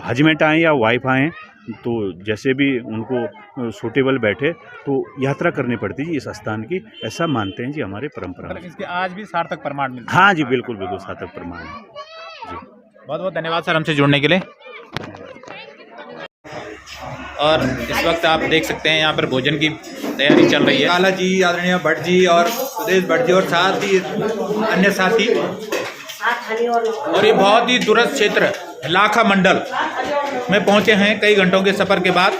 हजमेट आएँ या वाइफ आएँ तो जैसे भी उनको सूटेबल बैठे तो यात्रा करनी पड़ती जी इस स्थान की, ऐसा मानते हैं जी हमारे परंपरा में। इसके आज भी सार्थक प्रमाण मिलते हैं। हाँ जी, बिल्कुल सार्थक प्रमाण है जी। बहुत बहुत धन्यवाद सर हमसे जुड़ने के लिए। और इस वक्त आप देख सकते हैं यहाँ पर भोजन की तैयारी चल रही है। काला जी, आदरणीय भट्ट जी और सुदेश भट्ट जी और साथ ही अन्य साथी, और ये बहुत ही दूरस्थ क्षेत्र लाखा मंडल में पहुंचे हैं कई घंटों के सफर के बाद।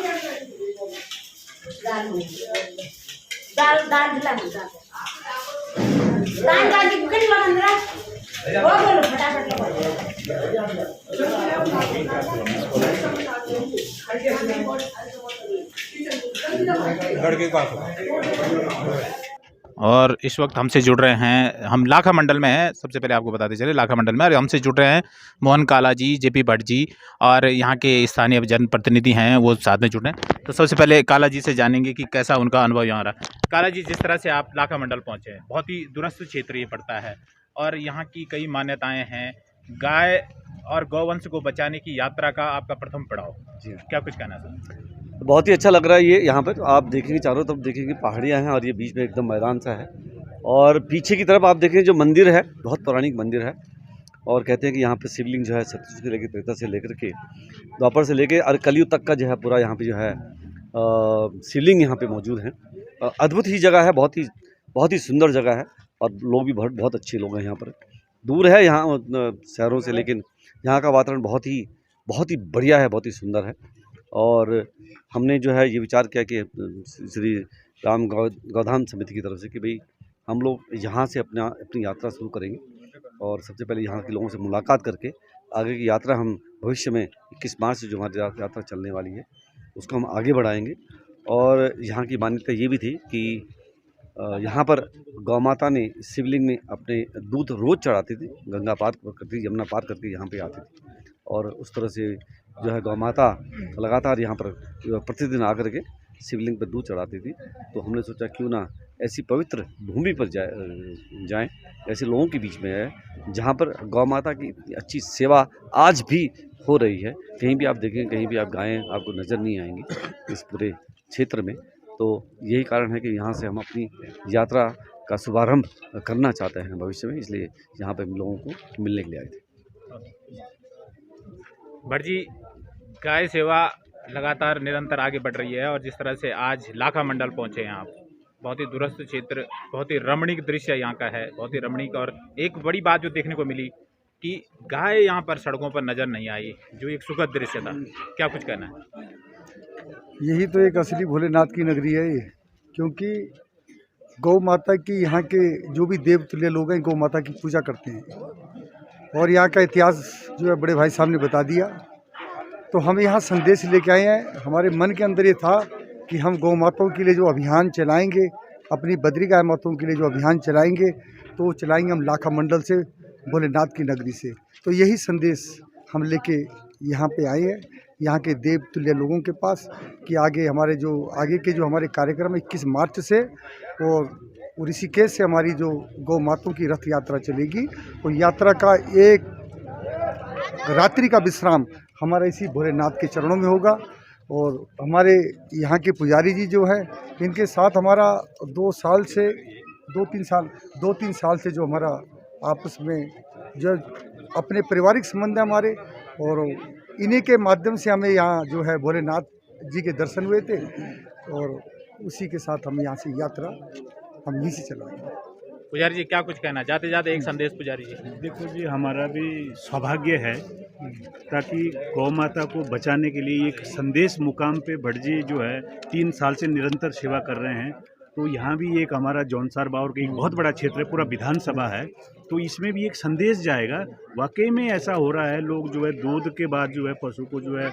और इस वक्त हमसे जुड़ रहे हैं, हम लाखा मंडल में हैं, सबसे पहले आपको बताते चले लाखा मंडल में, और हमसे जुड़ रहे हैं मोहन काला जी, जेपी भट्ट जी और यहाँ के स्थानीय जनप्रतिनिधि हैं, वो साथ में जुड़ रहे हैं। तो सबसे पहले काला जी से जानेंगे कि कैसा उनका अनुभव यहाँ रहा। काला जी, जिस तरह से आप लाखा मंडल पहुँचे हैं, बहुत ही दूरस्थ क्षेत्र ये पड़ता है और यहाँ की कई मान्यताएँ हैं, गाय और गौवंश को बचाने की यात्रा का आपका प्रथम पड़ाव, क्या कुछ कहना सर? बहुत ही अच्छा लग रहा है ये। यहाँ पर आप देखेंगे चारों तरफ देखेंगे पहाड़ियाँ हैं और ये बीच में एकदम मैदान सा है, और पीछे की तरफ आप देखेंगे जो मंदिर है बहुत पौराणिक मंदिर है, और कहते हैं कि यहाँ पे शिवलिंग जो है सतयुग से लेकर त्रेता से लेकर के द्वापर से लेकर और कलयुग तक का जो है पूरा यहाँ पे जो है शिवलिंग यहाँ पे मौजूद हैं। अद्भुत ही जगह है, बहुत ही सुंदर जगह है, और लोग भी बहुत अच्छे लोग हैं यहाँ पर। दूर है यहाँ शहरों से, लेकिन यहाँ का वातावरण बहुत ही बढ़िया है, बहुत ही सुंदर है। और हमने जो है ये विचार किया कि श्री राम गौधाम समिति की तरफ से कि भाई हम लोग यहाँ से अपनी यात्रा शुरू करेंगे, और सबसे पहले यहाँ के लोगों से मुलाकात करके आगे की यात्रा हम भविष्य में 21 मार्च से जो हमारी यात्रा चलने वाली है उसको हम आगे बढ़ाएंगे। और यहाँ की मान्यता ये भी थी कि यहाँ पर गौ माता ने शिवलिंग में अपने दूध रोज़ चढ़ाती थी, गंगा पार करती, यमुना पार करके यहाँ पे आती थी, और उस तरह से जो है गौ माता लगातार यहाँ पर प्रतिदिन आकर के शिवलिंग पर दूध चढ़ाती थी। तो हमने सोचा क्यों ना ऐसी पवित्र भूमि पर जाएं, ऐसे लोगों के बीच में है जहाँ पर गौ माता की अच्छी सेवा आज भी हो रही है। कहीं भी आप देखें, कहीं भी आप गायें आपको नज़र नहीं आएंगी इस पूरे क्षेत्र में। तो यही कारण है कि यहाँ से हम अपनी यात्रा का शुभारंभ करना चाहते हैं भविष्य में, इसलिए यहाँ पे हम लोगों को मिलने के लिए आए थे। भट्ट जी, गाय सेवा लगातार निरंतर आगे बढ़ रही है, और जिस तरह से आज लाखा मंडल पहुँचे हैं आप, बहुत ही दूरस्थ क्षेत्र, बहुत ही रमणीक दृश्य यहाँ का है, बहुत ही रमणीक। और एक बड़ी बात जो देखने को मिली कि गाय यहाँ पर सड़कों पर नज़र नहीं आई, जो एक सुखद दृश्य था, क्या कुछ कहना है? यही तो एक असली भोलेनाथ की नगरी है ये, क्योंकि गौ माता की यहाँ के जो भी देवतुल्य लोग हैं गौ माता की पूजा करते हैं, और यहाँ का इतिहास जो है बड़े भाई साहब ने बता दिया। तो हम यहाँ संदेश लेके आए हैं। हमारे मन के अंदर ये था कि हम गौ माताओं के लिए जो अभियान चलाएंगे, अपनी बद्री गाय माताओं के लिए जो अभियान चलाएंगे, तो चलाएंगे हम लाखा मंडल से, भोलेनाथ की नगरी से। तो यही संदेश हम लेके यहाँ पे आए हैं, यहाँ के देव तुल्य लोगों के पास, कि आगे के जो हमारे कार्यक्रम 21 मार्च से और ऋषिकेश से हमारी जो गौ माताओं की रथ यात्रा चलेगी, और यात्रा का एक रात्रि का विश्राम हमारा इसी भोलेनाथ के चरणों में होगा। और हमारे यहाँ के पुजारी जी जो है, इनके साथ हमारा 2-3 साल से जो हमारा आपस में जो अपने पारिवारिक संबंध है हमारे, और इन्हीं के माध्यम से हमें यहाँ जो है भोलेनाथ जी के दर्शन हुए थे, और उसी के साथ हम यहाँ से यात्रा हम यहीं से चलाएंगे। पुजारी जी, क्या कुछ कहना, जाते जाते एक संदेश पुजारी जी? देखो जी, हमारा भी सौभाग्य है ताकि गौ माता को बचाने के लिए एक संदेश मुकाम पे भट्ट जी जो है 3 साल से निरंतर सेवा कर रहे हैं। तो यहाँ भी एक हमारा जौनसार बावर का एक बहुत बड़ा क्षेत्र है, पूरा विधानसभा है, तो इसमें भी एक संदेश जाएगा। वाकई में ऐसा हो रहा है, लोग जो है दूध के बाद जो है पशु को जो है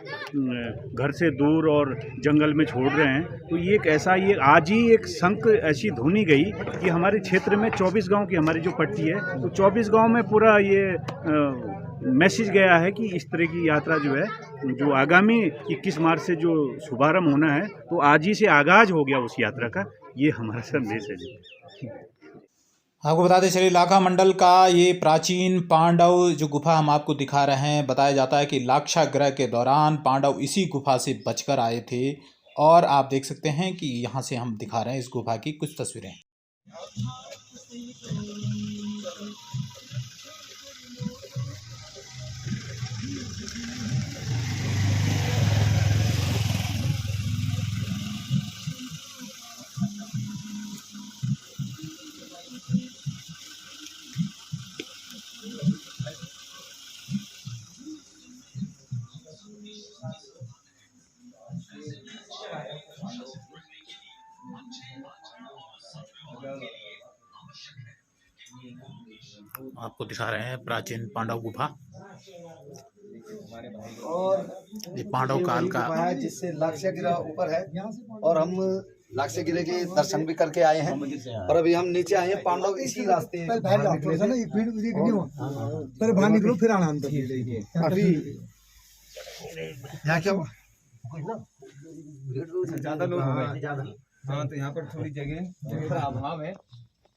घर से दूर और जंगल में छोड़ रहे हैं। तो ये एक ऐसा, ये आज ही एक शंख ऐसी ध्वनि गई कि हमारे क्षेत्र में 24 गांव की हमारी जो पट्टी है, तो 24 गांव में पूरा ये मैसेज गया है कि इस तरह की यात्रा जो है, जो आगामी 21 मार्च से जो शुभारंभ होना है, तो आज ही से आगाज हो गया उस यात्रा का। ये हमारा संदेश है जी। आपको बताते चलिए, लाखा मंडल का ये प्राचीन पांडव जो गुफा हम आपको दिखा रहे हैं, बताया जाता है कि लाक्षागृह के दौरान पांडव इसी गुफा से बचकर आए थे। और आप देख सकते हैं कि यहाँ से हम दिखा रहे हैं इस गुफा की कुछ तस्वीरें। आपको दिखा रहे हैं प्राचीन पांडव गुफा। और ये पांडव काल का गुफा है जिससे लाक्षागिरा ऊपर है, और हम लाक्षागिरी के दर्शन भी करके आए हैं। और अभी हम नीचे आए हैं, पांडव इसी रास्ते बाहर निकलो फिर आना। अभी यहाँ क्या हुआ, ज्यादा लोग हो गए। हाँ, तो यहाँ पर थोड़ी जगह का अभाव है।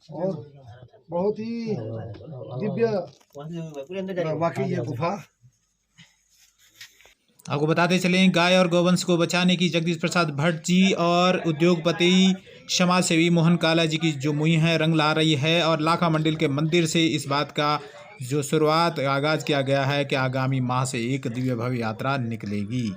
और बहुत ही दिव्य वाकई ये गुफा। आपको बताते चलें, गाय और गौवंश को बचाने की जगदीश प्रसाद भट्ट जी और उद्योगपति समाज सेवी मोहन काला जी की जो मुहिम है रंग ला रही है। और लाखा मंडल के मंदिर से इस बात का जो शुरुआत आगाज़ किया गया है कि आगामी माह से एक दिव्य भव्य यात्रा निकलेगी।